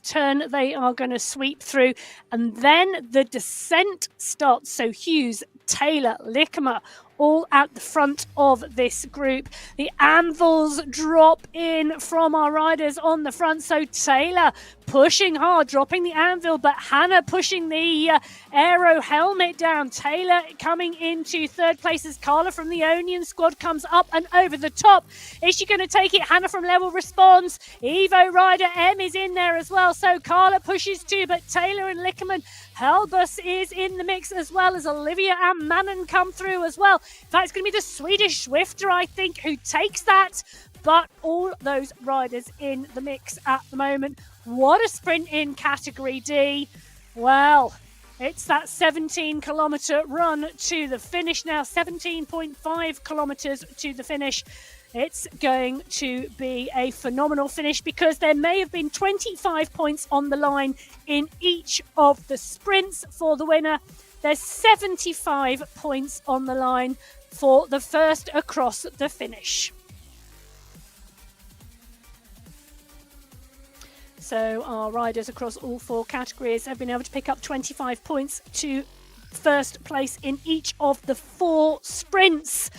turn they are going to sweep through, and then the descent starts. So Hughes, Taylor, Lickmer, all at the front of this group. The anvils drop in from our riders on the front. So Taylor pushing hard, dropping the anvil, but Hannah pushing the aero helmet down. Taylor coming into third place as Carla from the Ionian squad comes up and over the top. Is she going to take it? Hannah from Level responds. Evo rider M is in there as well. So Carla pushes too, but Taylor and Lickerman, Helbus is in the mix as well as Olivia and Manon come through as well. In fact, it's going to be the Swedish Zwifter, I think, who takes that. But all those riders in the mix at the moment. What a sprint in Category D. Well, it's that 17-kilometre run to the finish now. 17.5 kilometres to the finish. It's going to be a phenomenal finish because there may have been 25 points on the line in each of the sprints for the winner. There's 75 points on the line for the first across the finish. So our riders across all 4 categories have been able to pick up 25 points to first place in each of the 4 sprints.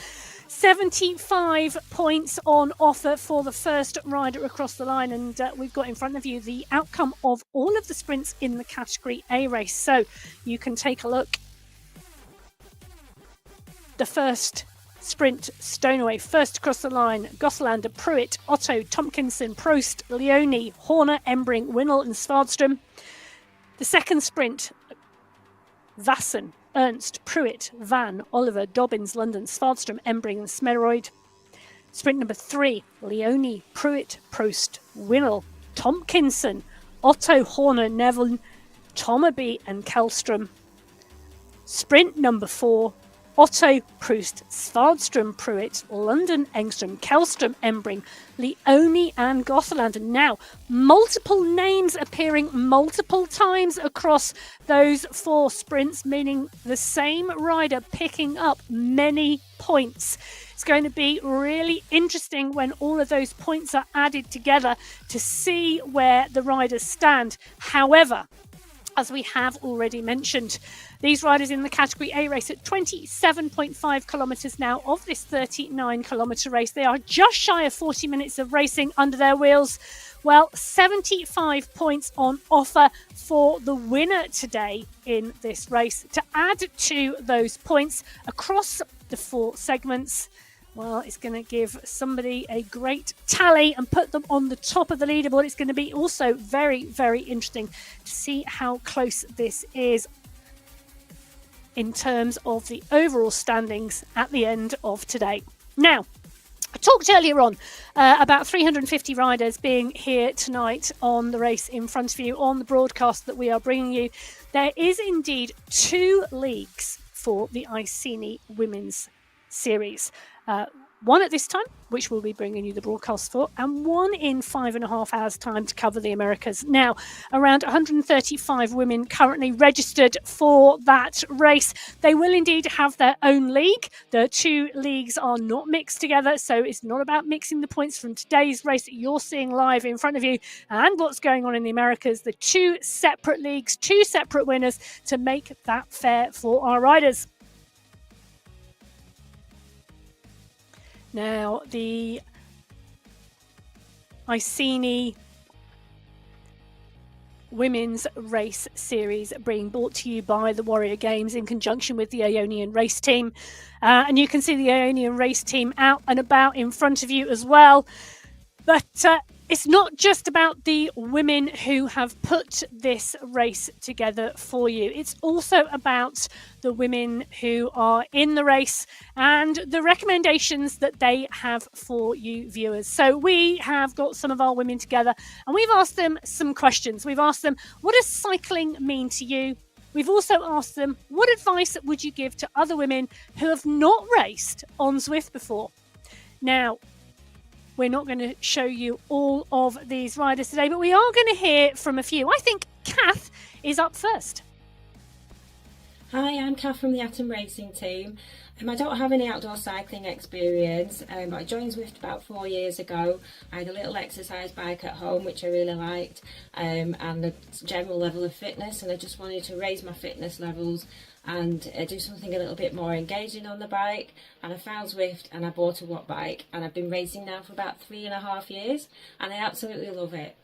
75 points on offer for the first rider across the line, and we've got in front of you the outcome of all of the sprints in the Category A race. So you can take a look. The first sprint, Stoneway, first across the line, Goslander, Pruitt, Otto, Tompkinson, Prost, Leone, Horner, Embring, Winnell and Svardström. The second sprint, Vassen, Ernst, Pruitt, Van, Oliver, Dobbins, London, Svardström, Embring and Smeroid. Sprint number 3, Leone, Pruitt, Prost, Winnell, Tompkinson, Otto, Horner, Neville, Tomaby and Kellström. Sprint number 4, Otto, Prost, Svardström, Pruitt, London, Engström, Kellström, Embring, Leone and Gothland. Now, multiple names appearing multiple times across those 4 sprints, meaning the same rider picking up many points. It's going to be really interesting when all of those points are added together to see where the riders stand. However, as we have already mentioned, these riders in the Category A race at 27.5 kilometres now of this 39-kilometre race. They are just shy of 40 minutes of racing under their wheels. Well, 75 points on offer for the winner today in this race. To add to those points across the 4 segments, well, it's going to give somebody a great tally and put them on the top of the leaderboard. It's going to be also very, very interesting to see how close this is in terms of the overall standings at the end of today. Now, I talked earlier on about 350 riders being here tonight on the race in front of you, on the broadcast that we are bringing you. There is indeed 2 leagues for the Iceni Women's Series. One at this time, which we'll be bringing you the broadcast for, and one in 5.5 hours' time to cover the Americas. Now, around 135 women currently registered for that race. They will indeed have their own league. The 2 leagues are not mixed together, so it's not about mixing the points from today's race that you're seeing live in front of you and what's going on in the Americas. The 2 separate leagues, 2 separate winners to make that fair for our riders. Now, the Iceni Women's Race Series being brought to you by the Warrior Games in conjunction with the Ionian Race Team. And you can see the Ionian Race Team out and about in front of you as well. But it's not just about the women who have put this race together for you. It's also about the women who are in the race and the recommendations that they have for you viewers. So we have got some of our women together and we've asked them some questions. We've asked them, what does cycling mean to you? We've also asked them, what advice would you give to other women who have not raced on Zwift before? Now, we're not going to show you all of these riders today, but we are going to hear from a few. I think Kath is up first. Hi, I'm Kath from the Atom Racing team. I don't have any outdoor cycling experience, but I joined Zwift about 4 years ago. I had a little exercise bike at home, which I really liked, and a general level of fitness, and I just wanted to raise my fitness levels and do something a little bit more engaging on the bike. And I found Zwift and I bought a watt bike, and I've been racing now for about 3.5 years, and I absolutely love it.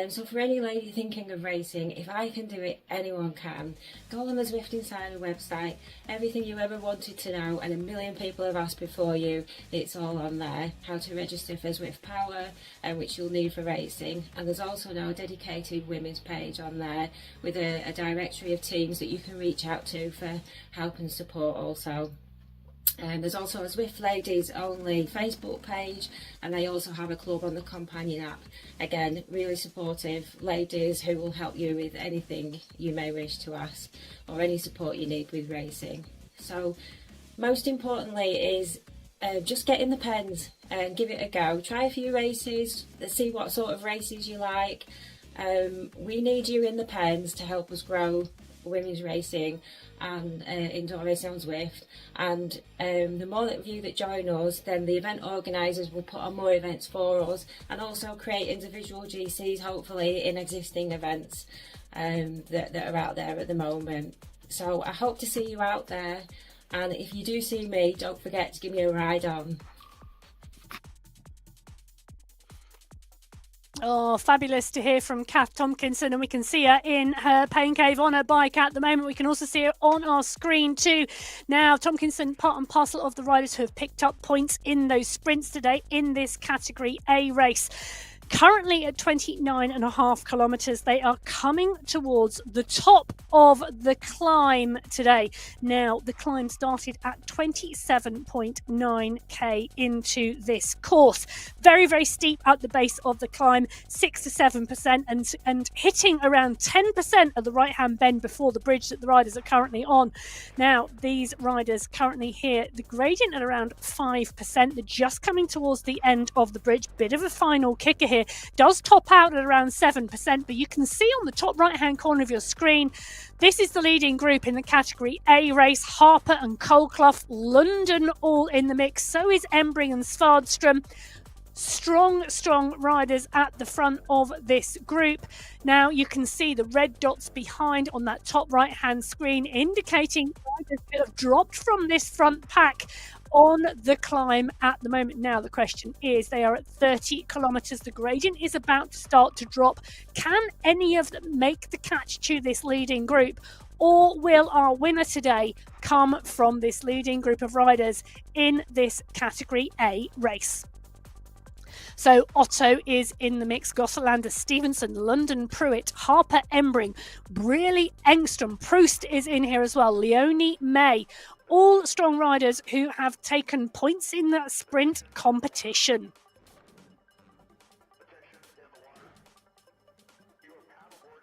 So for any lady thinking of racing, if I can do it, anyone can. Go on the Zwift Insider website, everything you ever wanted to know, and a million people have asked before you, it's all on there. How to register for Zwift Power, which you'll need for racing. And there's also now a dedicated women's page on there with a directory of teams that you can reach out to for help and support also. There's also a Zwift Ladies Only Facebook page, and they also have a club on the companion app. Again, really supportive ladies who will help you with anything you may wish to ask or any support you need with racing. So most importantly is just get in the pens and give it a go. Try a few races, see what sort of races you like. We need you in the pens to help us grow women's racing and indoor racing on Zwift, and the more of you that join us, then the event organisers will put on more events for us and also create individual GCs hopefully in existing events that are out there at the moment. So I hope to see you out there, and if you do see me, don't forget to give me a ride on. Oh, fabulous to hear from Kath Tompkinson, and we can see her in her pain cave on her bike at the moment. We can also see her on our screen too. Now, Tompkinson, part and parcel of the riders who have picked up points in those sprints today in this Category A race. Currently at 29.5 kilometres, they are coming towards the top of the climb today. Now, the climb started at 27.9k into this course. Very, very steep at the base of the climb, 6 to 7%, and hitting around 10% of the right-hand bend before the bridge that the riders are currently on. Now, these riders currently here, the gradient at around 5%. They're just coming towards the end of the bridge. Bit of a final kicker here. Does top out at around 7%, but you can see on the top right hand corner of your screen, this is the leading group in the Category A race. Harper and Colclough, London all in the mix. So is Embring and Svardström. Strong riders at the front of this group. Now you can see the red dots behind on that top right hand screen indicating riders that have dropped from this front pack on the climb at the moment. Now the question is, they are at 30 kilometers. The gradient is about to start to drop. Can any of them make the catch to this leading group, or will our winner today come from this leading group of riders in this category A race? So Otto is in the mix, Gosselander, Stevenson, London Pruitt, Harper Embring, Brearley Engstrom, Proust is in here as well, Leonie May, all strong riders who have taken points in that sprint competition.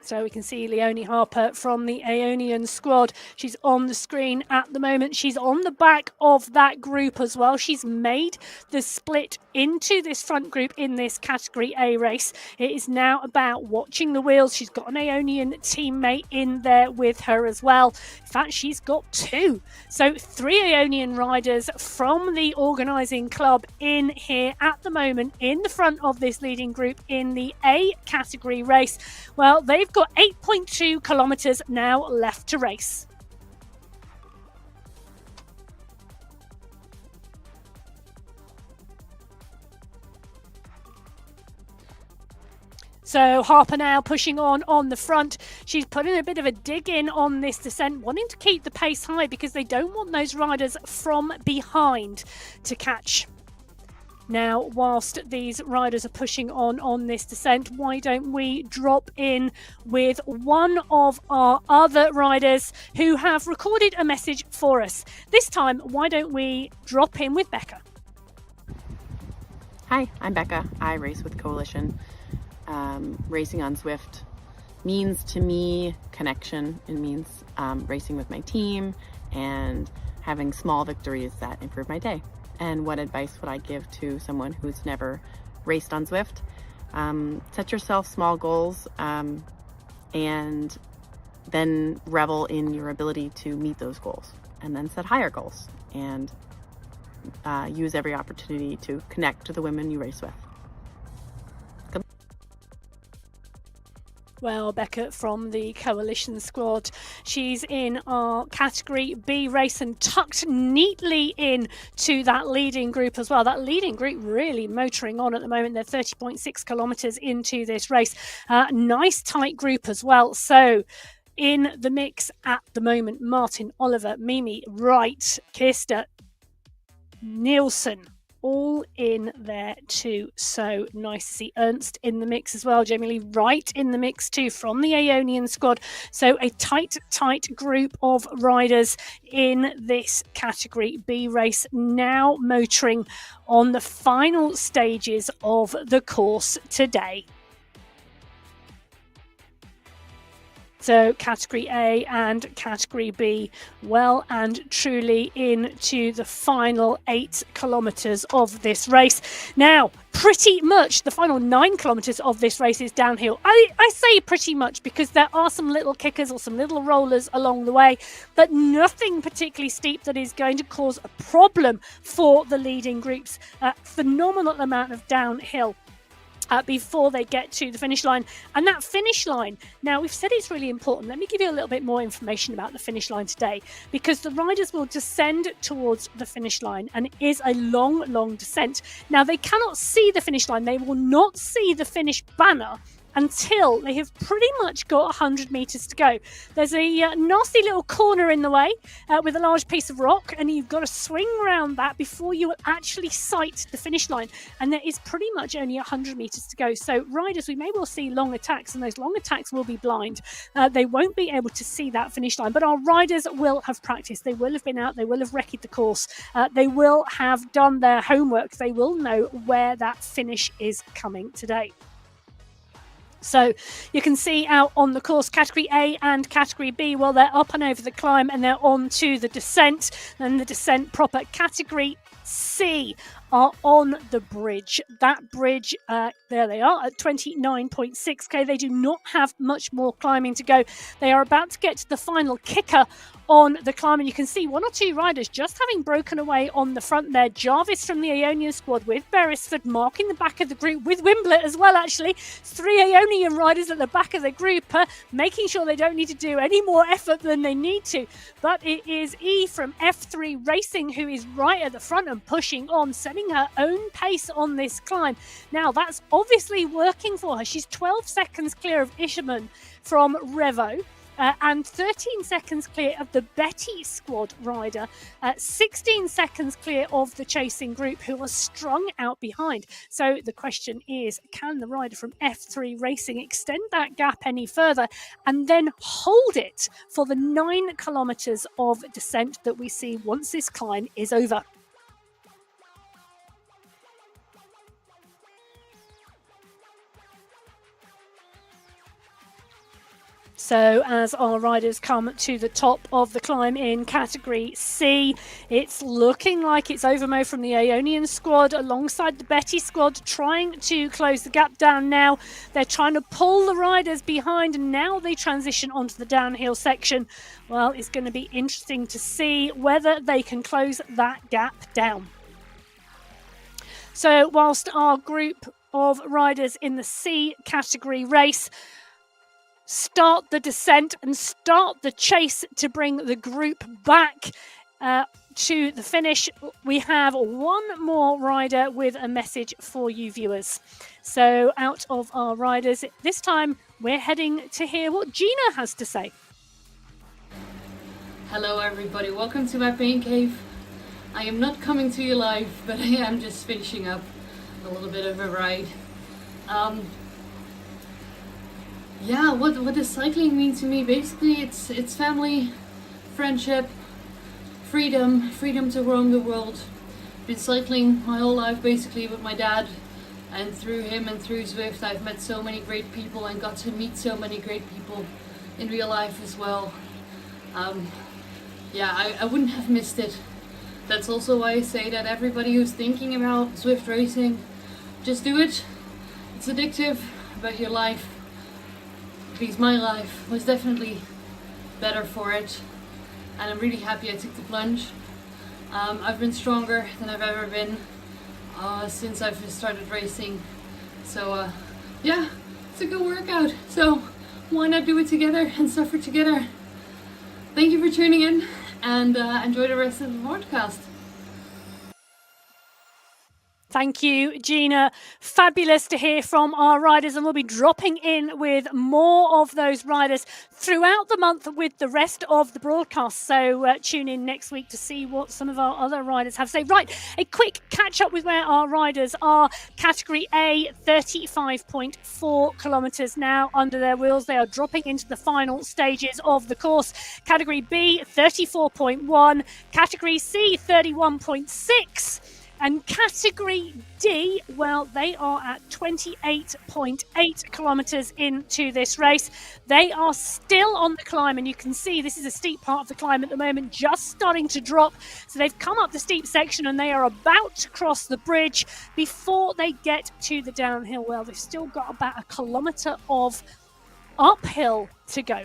So we can see Leonie Harper from the Aeonian squad. She's on the screen at the moment. She's on the back of that group as well. She's made the split into this front group in this category A race. It is now about watching the wheels. She's got an Aeonian teammate in there with her as well. In fact, she's got two. So 3 Aeonian riders from the organising club in here at the moment in the front of this leading group in the A category race. Well, they've got 8.2 kilometers now left to race. So Harper now pushing on the front. She's putting a bit of a dig in on this descent, wanting to keep the pace high because they don't want those riders from behind to catch. Now, whilst these riders are pushing on this descent, why don't we drop in with one of our other riders who have recorded a message for us. This time, why don't we drop in with Becca? Hi, I'm Becca. I race with Coalition. Racing on Zwift means to me connection. It means racing with my team and having small victories that improve my day. And what advice would I give to someone who's never raced on Zwift? Set yourself small goals and then revel in your ability to meet those goals, and then set higher goals and use every opportunity to connect to the women you race with. Well, Becca from the Coalition squad, she's in our category B race and tucked neatly in to that leading group as well. That leading group really motoring on at the moment. They're 30.6 kilometres into this race. Nice tight group as well. So in the mix at the moment, Martin, Oliver, Mimi, Wright, Kirsta, Nielsen, all in there too. So nice to see Ernst in the mix as well. Jamie Lee Wright in the mix too from the Aeonian squad. So a tight group of riders in this category B race, now motoring on the final stages of the course today. So category A and category B well and truly into the final 8 kilometres of this race. Now, pretty much the final 9 kilometres of this race is downhill. I say pretty much because there are some little kickers or some little rollers along the way, but nothing particularly steep that is going to cause a problem for the leading groups. Phenomenal amount of downhill before they get to the finish line. And that finish line, now we've said it's really important. Let me give you a little bit more information about the finish line today, because the riders will descend towards the finish line, and it is a long descent. Now they cannot see the finish line. They will not see the finish banner until they have pretty much got 100 metres to go. There's a nasty little corner in the way with a large piece of rock, and you've got to swing around that before you will actually sight the finish line. And there is pretty much only 100 metres to go. So riders, we may well see long attacks, and those long attacks will be blind. They won't be able to see that finish line, but our riders will have practiced. They will have been out, they will have recce'd the course. They will have done their homework. They will know where that finish is coming today. So you can see out on the course, category A and category B, well, they're up and over the climb and they're on to the descent, and the descent proper. Category C are on the bridge. That bridge, there they are at 29.6k. They do not have much more climbing to go. They are about to get to the final kicker on the climb, and you can see 1 or 2 riders just having broken away on the front there. Jarvis from the Ionian squad with Beresford marking the back of the group, with Wimbledon as well, actually. 3 Ionian riders at the back of the group, making sure they don't need to do any more effort than they need to. But it is E from F3 Racing who is right at the front and pushing on, setting her own pace on this climb. Now, that's obviously working for her. She's 12 seconds clear of Isherman from Revo. And 13 seconds clear of the Betty squad rider, 16 seconds clear of the chasing group who are strung out behind. So the question is, can the rider from F3 Racing extend that gap any further and then hold it for the 9 kilometres of descent that we see once this climb is over? So as our riders come to the top of the climb in category C, it's looking like it's Overmo from the Ionian squad alongside the Betty squad trying to close the gap down now. They're trying to pull the riders behind, and now they transition onto the downhill section. Well, it's going to be interesting to see whether they can close that gap down. So whilst our group of riders in the C category race start the descent and start the chase to bring the group back to the finish, we have one more rider with a message for you viewers. So out of our riders, this time we're heading to hear what Gina has to say. Hello everybody, welcome to my pain cave. I am not coming to you live, but I am just finishing up a little bit of a ride. Yeah, what does cycling mean to me? Basically, it's family, friendship, freedom to roam the world. Been cycling my whole life basically with my dad, and through him and through Zwift I've met so many great people and got to meet so many great people in real life as well. Yeah, I wouldn't have missed it. That's also why I say that everybody who's thinking about Zwift racing, just do it. It's addictive, but your life, because my life was definitely better for it, and I'm really happy I took the plunge. I've been stronger than I've ever been since I've started racing. So yeah, it's a good workout. So why not do it together and suffer together? Thank you for tuning in, and enjoy the rest of the podcast. Thank you, Gina. Fabulous to hear from our riders, and we'll be dropping in with more of those riders throughout the month with the rest of the broadcast. So tune in next week to see what some of our other riders have to say. Right, a quick catch up with where our riders are. Category A, 35.4 kilometres now under their wheels. They are dropping into the final stages of the course. Category B, 34.1. Category C, 31.6. And category D, well, they are at 28.8 kilometres into this race. They are still on the climb, and you can see this is a steep part of the climb at the moment, just starting to drop. So they've come up the steep section and they are about to cross the bridge before they get to the downhill. Well, they've still got about a kilometre of uphill to go.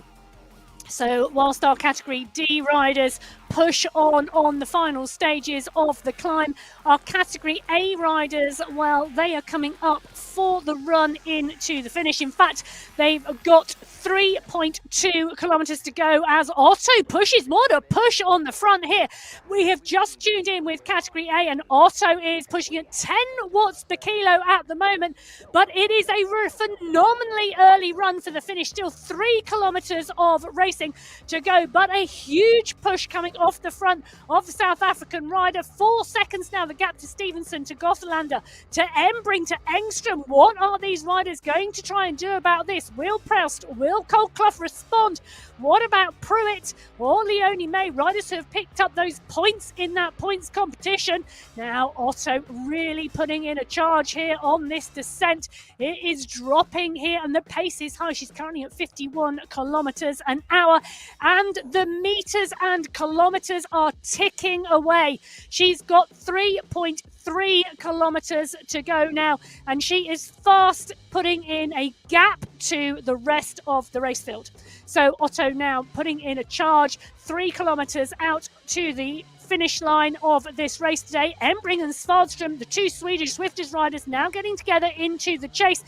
So whilst our category D riders push on the final stages of the climb, our category A riders, well, they are coming up for the run into the finish. In fact, they've got 3.2 kilometres to go as Otto pushes. What a push on the front here. We have just tuned in with category A, and Otto is pushing at 10 watts per kilo at the moment, but it is a phenomenally early run for the finish. Still 3 kilometres of racing to go, but a huge push coming off the front of the South African rider. 4 seconds now, the gap to Stevenson, to Gothelander, to Embring, to Engstrom. What are these riders going to try and do about this? Will Proust, will Colclough respond? What about Pruitt or Leonie May? Riders who have picked up those points in that points competition. Now Otto really putting in a charge here on this descent. It is dropping here and the pace is high. She's currently at 51 kilometres an hour, and the metres and kilometres kilometers are ticking away. She's got 3.3 kilometers to go now, and she is fast putting in a gap to the rest of the race field. So Otto now putting in a charge 3 kilometers out to the finish line of this race today. Embring and Svardström, the two Swedish Zwifters riders, now getting together into the chase.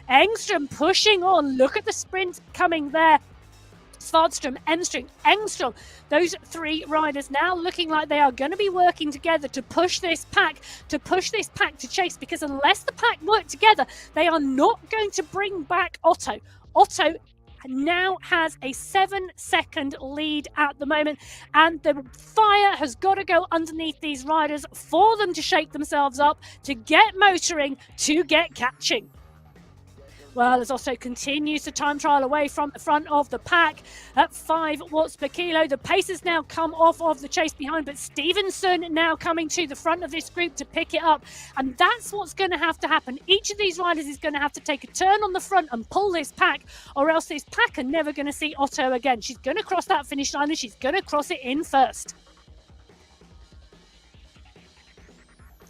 Engström pushing on. Look at the sprint coming there. Svardström, Engström, those three riders now looking like they are going to be working together to push this pack to chase, because unless the pack work together, they are not going to bring back Otto. Otto now has a 7-second lead at the moment, and the fire has got to go underneath these riders for them to shake themselves up, to get motoring, to get catching. Well, as Otto continues to time trial away from the front of the pack at 5 watts per kilo, the pace has now come off of the chase behind, but Stevenson now coming to the front of this group to pick it up. And that's what's going to have to happen. Each of these riders is going to have to take a turn on the front and pull this pack, or else this pack are never going to see Otto again. She's going to cross that finish line, and she's going to cross it in first.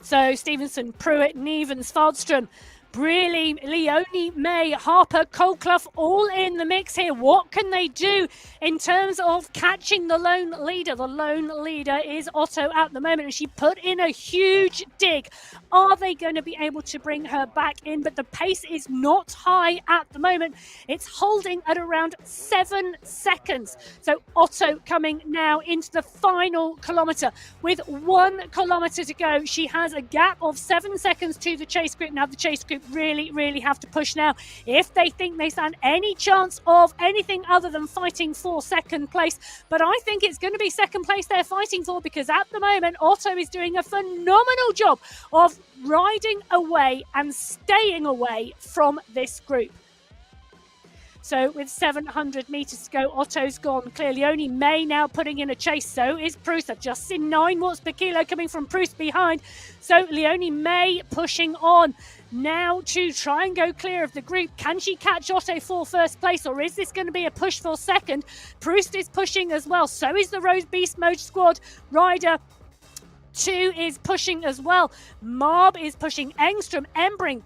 So Stevenson, Pruitt, Neven, Svardström, Brearley, Leonie, May, Harper, Colclough, all in the mix here. What can they do in terms of catching the lone leader? The lone leader is Otto at the moment, and she put in a huge dig. Are they going to be able to bring her back in? But the pace is not high at the moment. It's holding at around 7 seconds. So Otto coming now into the final kilometre with 1 kilometre to go. She has a gap of 7 seconds to the chase group. Now the chase group really have to push now if they think they stand any chance of anything other than fighting for second place. But I think it's going to be second place they're fighting for, because at the moment Otto is doing a phenomenal job of riding away and staying away from this group. So with 700 metres to go, Otto's gone clearly. Only May now putting in a chase. So is Proust. I've just seen 9 watts per kilo coming from Proust behind. So Leonie May pushing on now to try and go clear of the group. Can she catch Otto for first place, or is this going to be a push for second? Proust is pushing as well. So is the Rose Beast Mode squad rider. 2 is pushing as well. Marb is pushing. Engström, Embring,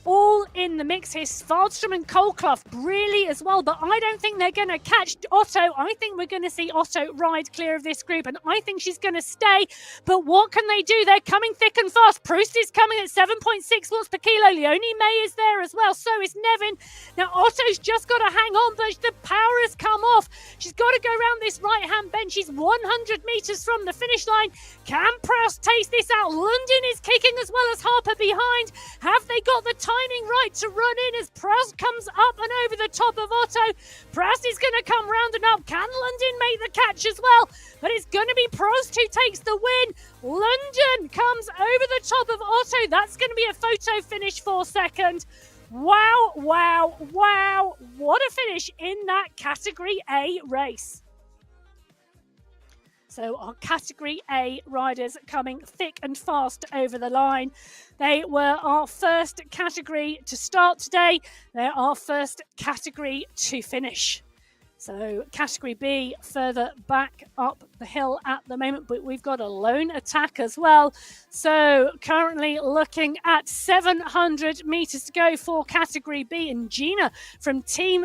all in the mix here. Svardström and Colclough really as well, but I don't think they're going to catch Otto. I think we're going to see Otto ride clear of this group, and I think she's going to stay. But what can they do? They're coming thick and fast. Proust is coming at 7.6 watts per kilo. Leonie May is there as well. So is Nevin. Now Otto's just got to hang on, but the power has come off. She's got to go around this right-hand bend. She's 100 metres from the finish line. Can Proust taste this out? Lundin is kicking as well as Harper behind. Have they got the timing right to run in as Proust comes up and over the top of Otto? Proust is going to come round and up. Can Lundin make the catch as well? But it's going to be Proust who takes the win. Lundin comes over the top of Otto. That's going to be a photo finish for second. Wow. What a finish in that Category A race. So our Category A riders coming thick and fast over the line. They were our first category to start today. They're our first category to finish. So Category B further back up the hill at the moment, but we've got a lone attack as well. So currently looking at 700 metres to go for Category B, and Gina from Team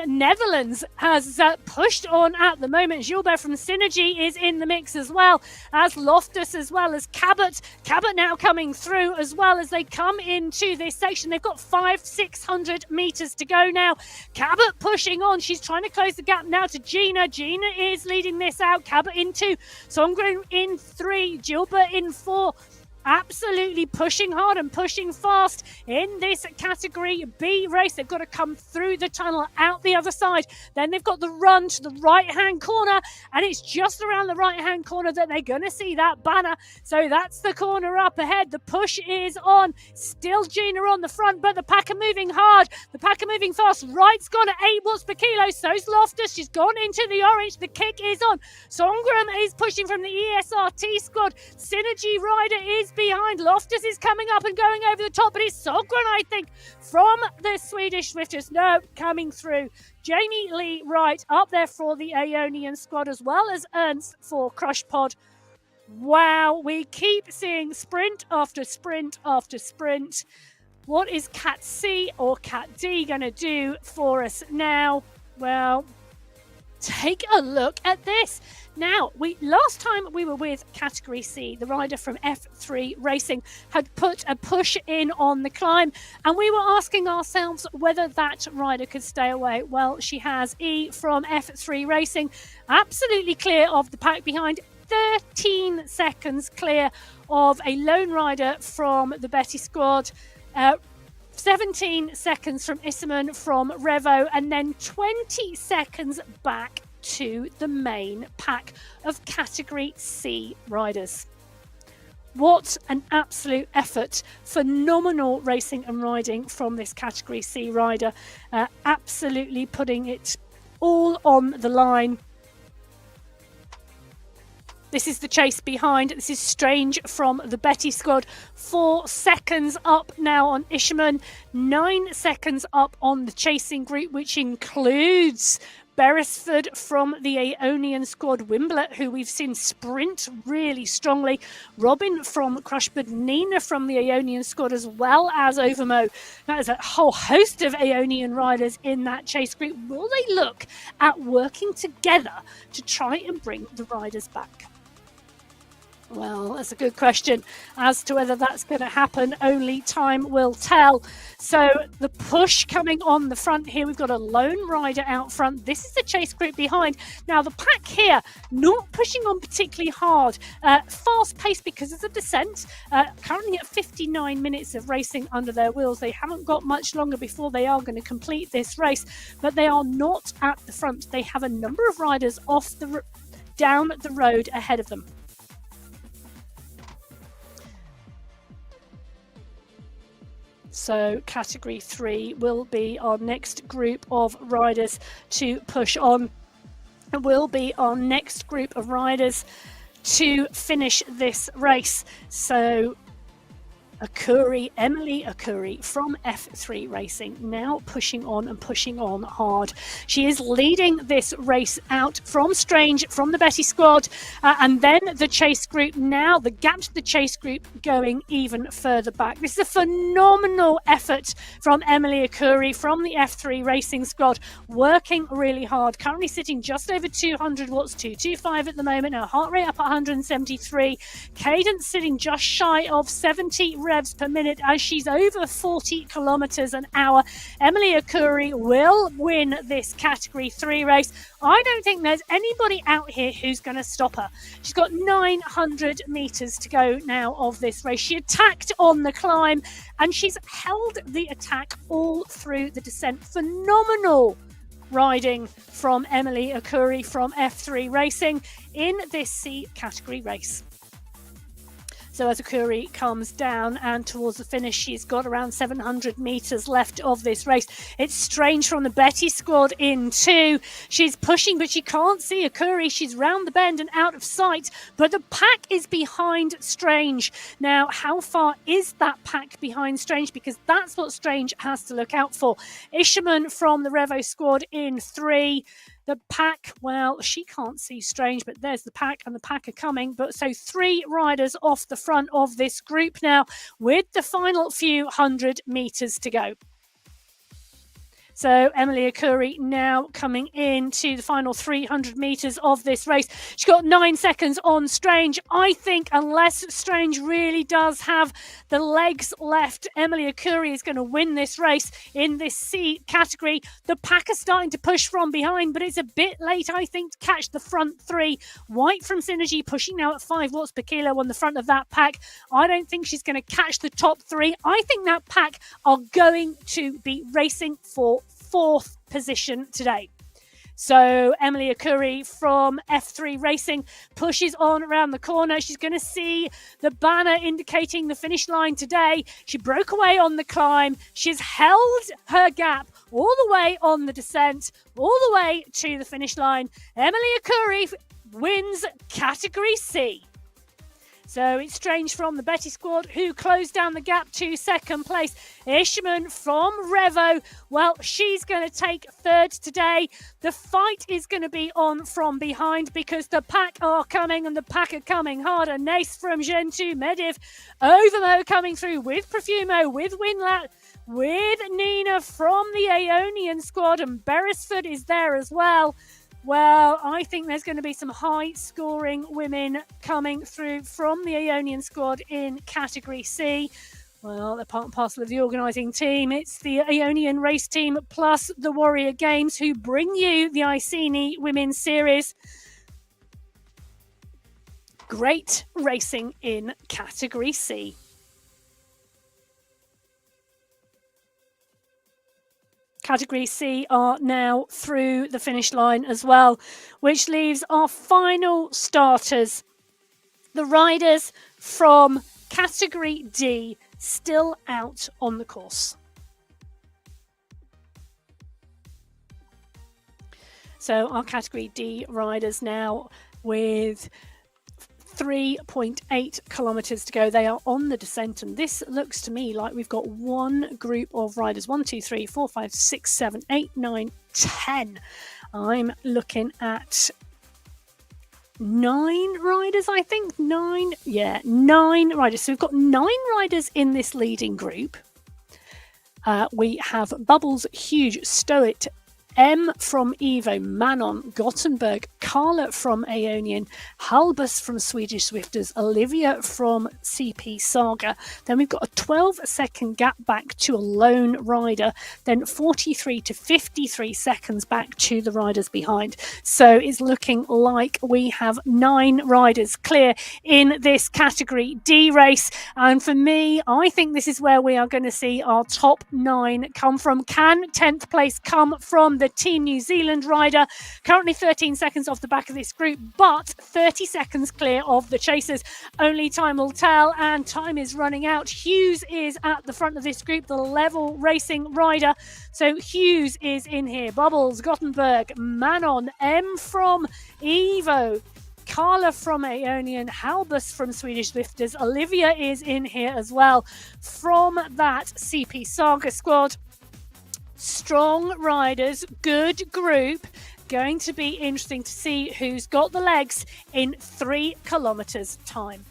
Netherlands has pushed on at the moment. Gilbert from Synergy is in the mix as well as Loftus, as well as Cabot. Cabot now coming through as well as they come into this section. They've got 500-600 metres to go now. Cabot pushing on. She's trying to close the gap now to Gina. Gina is leading this out. Cabot in 2. Songren in 3. Gilbert in 4. Absolutely pushing hard and pushing fast in this Category B race. They've got to come through the tunnel out the other side. Then they've got the run to the right-hand corner, and it's just around the right-hand corner that they're going to see that banner. So that's the corner up ahead. The push is on. Still Gina on the front, but the pack are moving hard. The pack are moving fast. Wright's gone at 8 watts per kilo. So's Loftus. She's gone into the orange. The kick is on. Songram is pushing from the ESRT squad. Synergy Rider is behind. Loftus is coming up and going over the top, but it's Sogren, I think, from the Swedish Swifters. No, coming through. Jamie Lee Wright up there for the Aeonian squad, as well as Ernst for Crush Pod. Wow, we keep seeing sprint after sprint after sprint. What is Cat C or Cat D going to do for us now? Well, take a look at this. Now, last time we were with Category C, the rider from F3 Racing had put a push in on the climb, and we were asking ourselves whether that rider could stay away. Well, she has. E from F3 Racing, absolutely clear of the pack behind, 13 seconds clear of a lone rider from the Betty squad. 17 seconds from Iceni from Revo, and then 20 seconds back to the main pack of Category C riders. What an absolute effort. Phenomenal racing and riding from this Category C rider. Absolutely putting it all on the line. This is the chase behind. This is Strange from the Betty squad. 4 seconds up now on Ishman. 9 seconds up on the chasing group, which includes Beresford from the Aeonian squad, Wimbledon, who we've seen sprint really strongly, Robin from Crushbird, Nina from the Aeonian squad, as well as Overmo. That is a whole host of Aeonian riders in that chase group. Will they look at working together to try and bring the riders back? Well, that's a good question. As to whether that's going to happen, only time will tell. So the push coming on the front here. We've got a lone rider out front. This is the chase group behind. Now, the pack here, not pushing on particularly hard. Fast pace because of the descent. Currently at 59 minutes of racing under their wheels. They haven't got much longer before they are going to complete this race. But they are not at the front. They have a number of riders down the road ahead of them. So Category 3 will be our next group of riders to push on. It will be our next group of riders to finish this race. So Emily Akuri from F3 Racing, now pushing on and pushing on hard. She is leading this race out from Strange, from the Betty squad, and then the chase group. Now the gap to the chase group going even further back. This is a phenomenal effort from Emily Akuri from the F3 Racing squad, working really hard. Currently sitting just over 200 watts, 225 at the moment. Her heart rate up at 173. Cadence sitting just shy of 70 revs per minute as she's over 40 kilometers an hour. Emily Akuri will win this Category 3 race. I don't think there's anybody out here who's going to stop her. She's got 900 meters to go now of this race. She attacked on the climb and she's held the attack all through the descent. Phenomenal riding from Emily Akuri from F3 Racing in this C category race. So as Akuri comes down and towards the finish, she's got around 700 metres left of this race. It's Strange from the Betty squad in two. She's pushing, but she can't see Akuri. She's round the bend and out of sight, but the pack is behind Strange. Now, how far is that pack behind Strange? Because that's what Strange has to look out for. Isherman from the Revo squad in three. The pack, well, she can't see Strange, but there's the pack, and the pack are coming. But so 3 riders off the front of this group now, with the final few hundred metres to go. So Emily Akuri now coming into the final 300 metres of this race. She's got 9 seconds on Strange. I think unless Strange really does have the legs left, Emily Akuri is going to win this race in this C category. The pack are starting to push from behind, but it's a bit late, I think, to catch the front 3. White from Synergy pushing now at 5 watts per kilo on the front of that pack. I don't think she's going to catch the top 3. I think that pack are going to be racing for 4th position today. So Emily Akuri from F3 Racing pushes on around the corner. She's going to see the banner indicating the finish line today. She broke away on the climb. She's held her gap all the way on the descent, all the way to the finish line. Emily Akuri wins Category C. So it's Strange from the Betty squad who closed down the gap to second place. Ishman from Revo, well, she's going to take third today. The fight is going to be on from behind because the pack are coming and the pack are coming harder. Nace from Gen 2, Mediv, Overmo coming through with Profumo, with Winlat, with Nina from the Aeonian squad, and Beresford is there as well. Well, I think there's going to be some high-scoring women coming through from the Aeonian squad in Category C. Well, they're part and parcel of the organising team. It's the Aeonian race team plus the Warrior Games who bring you the Iceni Women's Series. Great racing in Category C. Category C are now through the finish line as well, which leaves our final starters, the riders from Category D, still out on the course. So our Category D riders now with 3.8 kilometres to go. They are on the descent, and this looks to me like we've got one group of riders. 1, 2, 3, 4, 5, 6, 7, 8, 9, 10. I'm looking at 9 riders, I think. 9 riders. So we've got 9 riders in this leading group. We have Bubbles, Huge, Stoet, M from Evo, Manon, Gothenburg, Carla from Aeonian, Halbus from Swedish Swifters, Olivia from CP Saga. Then we've got a 12-second gap back to a lone rider, then 43 to 53 seconds back to the riders behind. So it's looking like we have 9 riders clear in this Category D race. And for me, I think this is where we are going to see our top 9 come from. Can 10th place come from the Team New Zealand rider? Currently 13 seconds off the back of this group, but 30 seconds clear of the chasers. Only time will tell, and time is running out. Hughes is at the front of this group, the level racing rider. So Hughes is in here. Bubbles, Gothenburg, Manon, M from Evo, Carla from Aeonian, Halbus from Swedish Swifters, Olivia is in here as well from that CP Saga squad. Strong riders, good group. Going to be interesting to see who's got the legs in 3 kilometres time.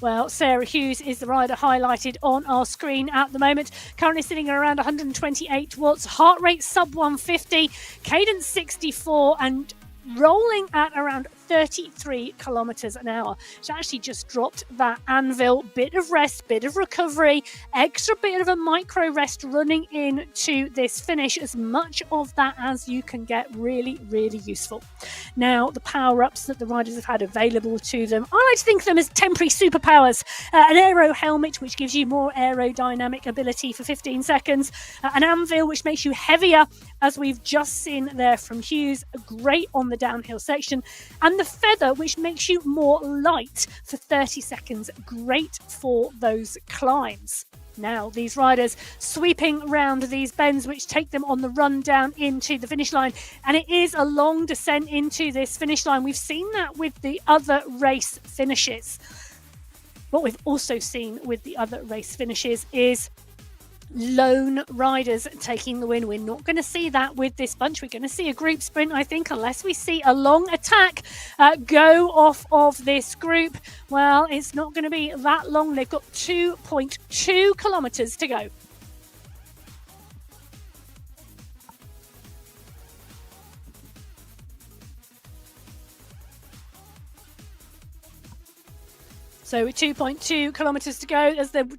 Well, Sarah Hughes is the rider highlighted on our screen at the moment. Currently sitting at around 128 watts, heart rate sub 150, cadence 64, and rolling at around 33 kilometres an hour. She actually just dropped that anvil, bit of rest, bit of recovery, extra bit of a micro rest running into this finish, as much of that as you can get. Really, really useful. Now, the power-ups that the riders have had available to them, I like to think of them as temporary superpowers. An aero helmet, which gives you more aerodynamic ability for 15 seconds. An anvil, which makes you heavier, as we've just seen there from Hughes. Great on the downhill section. And the feather, which makes you more light for 30 seconds. Great for those climbs. Now, these riders sweeping round these bends, which take them on the run down into the finish line. And it is a long descent into this finish line. We've seen that with the other race finishes. What we've also seen with the other race finishes is lone riders taking the win. We're not going to see that with this bunch. We're going to see a group sprint, I think, unless we see a long attack go off of this group. Well, it's not going to be that long. They've got 2.2 kilometres to go. So with 2.2 kilometres to go, as the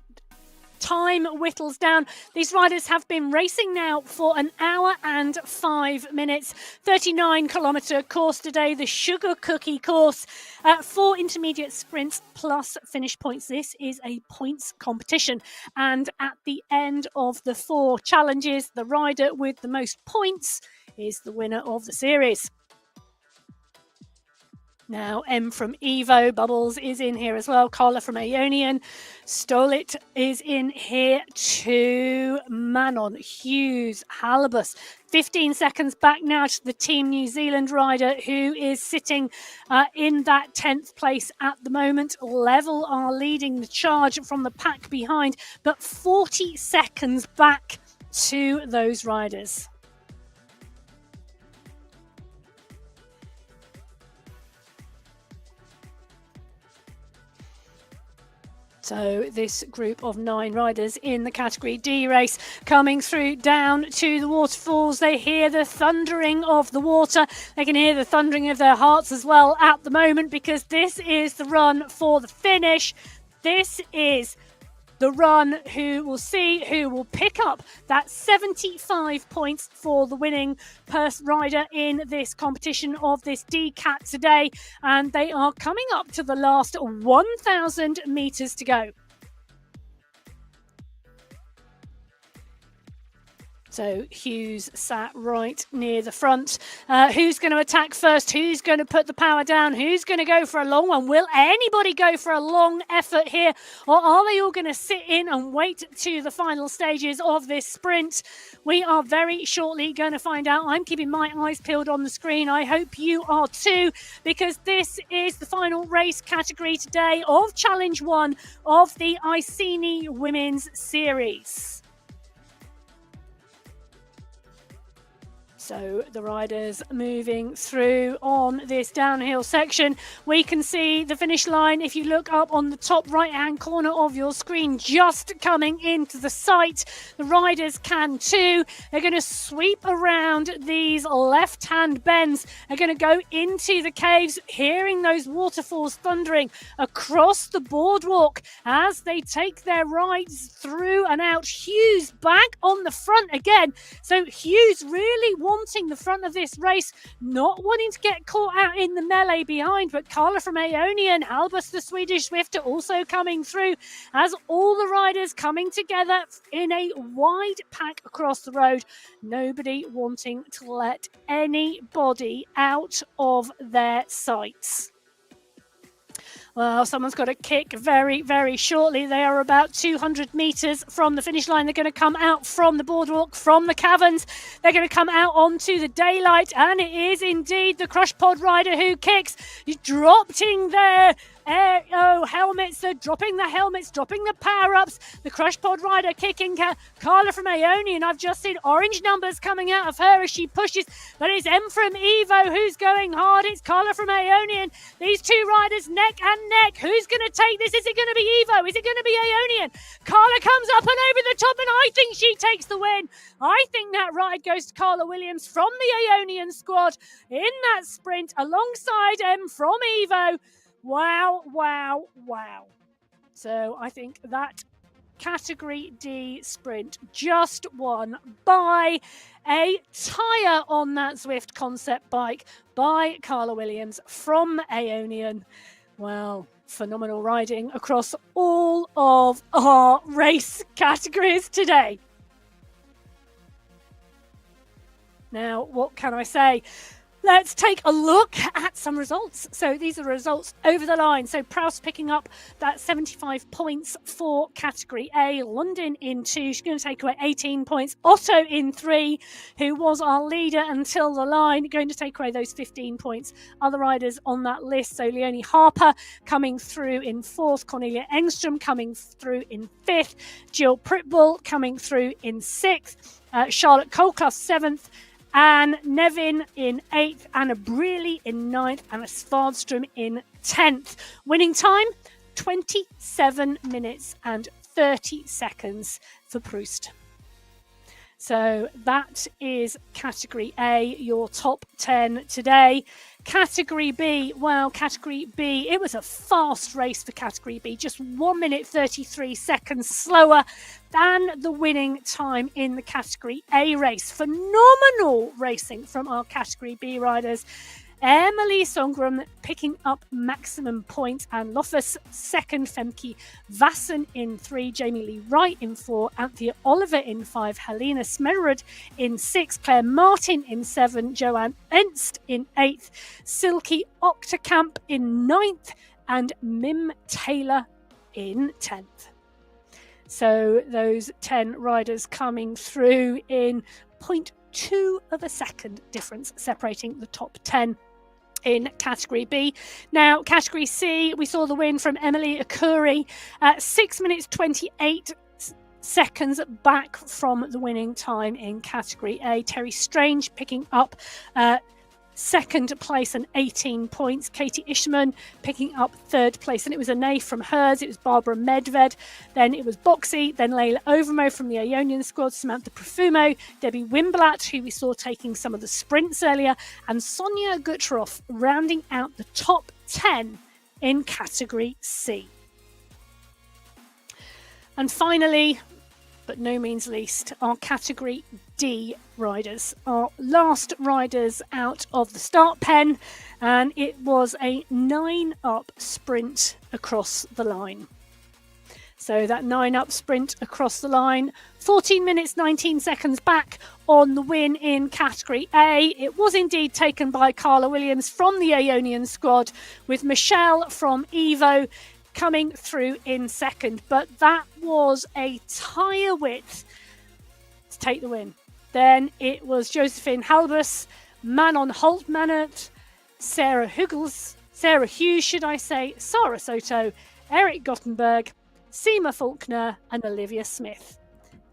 time whittles down. These riders have been racing now for an hour and 5 minutes. 39-kilometre course today, the Sugar Cookie course. 4 intermediate sprints plus finish points. This is a points competition. And at the end of the 4 challenges, the rider with the most points is the winner of the series. Now, M from Evo, Bubbles is in here as well. Carla from Ionian. Stolit is in here too. Manon, Hughes, Halibus. 15 seconds back now to the Team New Zealand rider who is sitting in that 10th place at the moment. Level are leading the charge from the pack behind, but 40 seconds back to those riders. So this group of 9 riders in the Category D race coming through down to the waterfalls. They hear the thundering of the water. They can hear the thundering of their hearts as well at the moment, because this is the run for the finish. This is the run who will pick up that 75 points for the winning rider in this competition of this DCAT today. And they are coming up to the last 1,000 metres to go. So Hughes sat right near the front. Who's going to attack first? Who's going to put the power down? Who's going to go for a long one? Will anybody go for a long effort here? Or are they all going to sit in and wait to the final stages of this sprint? We are very shortly going to find out. I'm keeping my eyes peeled on the screen. I hope you are too, because this is the final race category today of Challenge 1 of the Iceni Women's Series. So the riders moving through on this downhill section. We can see the finish line if you look up on the top right-hand corner of your screen, just coming into the sight. The riders can too. They're going to sweep around these left-hand bends. They're going to go into the caves, hearing those waterfalls thundering across the boardwalk as they take their rides through and out. Hughes back on the front again. So Hughes really wanting the front of this race, not wanting to get caught out in the melee behind, but Carla from Aeonian, Albus the Swedish Zwift are also coming through as all the riders coming together in a wide pack across the road. Nobody wanting to let anybody out of their sights. Well, someone's got a kick very, very shortly. They are about 200 metres from the finish line. They're going to come out from the boardwalk, from the caverns. They're going to come out onto the daylight. And it is indeed the Crush Pod rider who kicks. He's dropping their helmets. They're dropping the helmets, dropping the power-ups. The Crush Pod rider kicking Carla from Aeonian. I've just seen orange numbers coming out of her as she pushes. But it's M from Evo who's going hard. It's Carla from Aeonian. These two riders neck and neck. Who's going to take this? Is it going to be Evo? Is it going to be Aeonian? Carla comes up and over the top, and I think she takes the win. I think that ride goes to Carla Williams from the Aeonian squad in that sprint alongside M from Evo. Wow, wow, wow. So I think that Category D sprint just won by a tyre on that Zwift concept bike by Carla Williams from Aeonian. Well, phenomenal riding across all of our race categories today. Now, what can I say? Let's take a look at some results. So these are the results over the line. So Prowse picking up that 75 points for Category A. London in 2. She's going to take away 18 points. Otto in 3, who was our leader until the line, going to take away those 15 points. Other riders on that list. So Leonie Harper coming through in 4th. Cornelia Engstrom coming through in 5th. Jill Pritbull coming through in 6th. Charlotte Colclough 7th. Anne Nevin in 8th, Anna Brearley in 9th, Anna Svardström in 10th. Winning time, 27 minutes and 30 seconds for Proust. So that is Category A, your top 10 today. Category B, well, Category B, it was a fast race for Category B, just 1 minute 33 seconds slower than the winning time in the Category A race. Phenomenal racing from our Category B riders. Emily Songrum picking up maximum points, and Loftus second, Femke Vassen in 3, Jamie Lee Wright in 4, Anthea Oliver in 5, Helena Smerud in 6, Claire Martin in 7, Joanne Ernst in 8th, Silky Octokamp in 9th, and Mim Taylor in 10th. So those 10 riders coming through in 0.2 of a second difference separating the top 10 in category B. Now, category C, we saw the win from Emily Akuri at 6 minutes 28 seconds back from the winning time in category A. Terry Strange picking up second place and 18 points. Katie Ishman picking up third place, and it was a nay from hers. It was Barbara Medved, then it was Boxy, then Layla Overmo from the Ionian squad, Samantha Profumo, Debbie Wimblatt, who we saw taking some of the sprints earlier, and Sonia Gutroff rounding out the top 10 in category C. And finally, but no means least, our category D riders, our last riders out of the start pen, and it was a 9-up sprint across the line. So that 9-up sprint across the line, 14 minutes 19 seconds back on the win in category A. It was indeed taken by Carla Williams from the Ionian squad, with Michelle from Evo coming through in second, but that was a tyre width to take the win. Then it was Josephine Halbus, Manon Holtmanert, Sarah Hughes, Sarah Soto, Eric Gottenberg, Seema Faulkner, and Olivia Smith.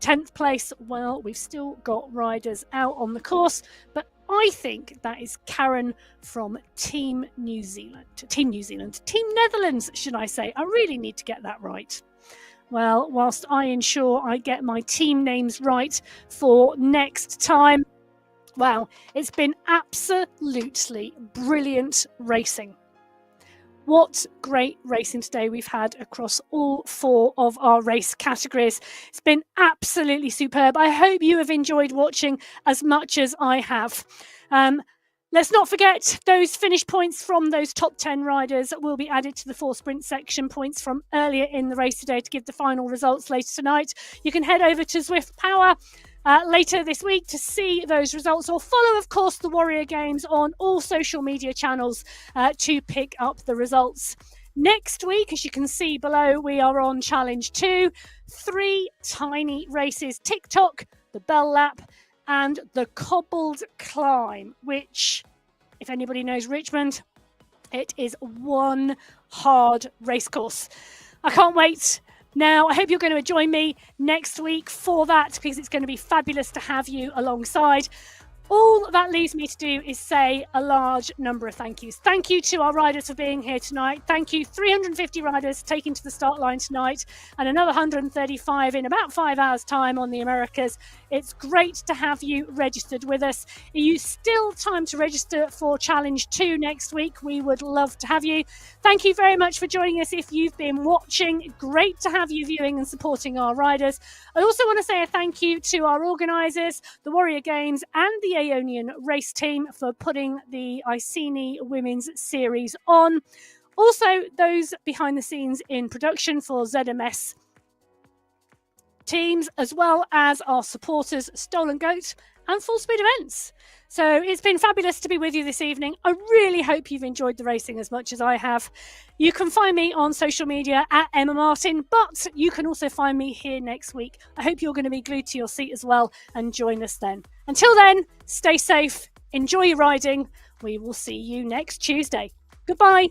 10th place, well, we've still got riders out on the course, but I think that is Karen from Team Netherlands, should I say. I really need to get that right. Well, whilst I ensure I get my team names right for next time, wow, it's been absolutely brilliant racing. What great racing today we've had across all 4 of our race categories. It's been absolutely superb. I hope you have enjoyed watching as much as I have. Let's not forget those finish points from those top 10 riders will be added to the 4 sprint section points from earlier in the race today to give the final results later tonight. You can head over to Zwift Power later this week to see those results, or follow, of course, the Warrior Games on all social media channels to pick up the results. Next week, as you can see below, we are on Challenge 2, 3 tiny races: TikTok, the Bell Lap, and the Cobbled Climb, which, if anybody knows Richmond, it is one hard racecourse. I can't wait. Now, I hope you're going to join me next week for that, because it's going to be fabulous to have you alongside. All that leaves me to do is say a large number of thank yous. Thank you to our riders for being here tonight. Thank you, 350 riders taking to the start line tonight, and another 135 in about 5 hours' time on the Americas. It's great to have you registered with us. Are you still time to register for Challenge 2 next week? We would love to have you. Thank you very much for joining us if you've been watching. Great to have you viewing and supporting our riders. I also want to say a thank you to our organisers, the Warrior Games and the Aeonian race team, for putting the Iceni Women's Series on. Also, those behind the scenes in production for ZMS teams, as well as our supporters, Stolen Goat and Full Speed Events. So it's been fabulous to be with you this evening. I really hope you've enjoyed the racing as much as I have. You can find me on social media at Emma Martin, but you can also find me here next week. I hope you're going to be glued to your seat as well and join us then. Until then, stay safe, enjoy your riding. We will see you next Tuesday. Goodbye.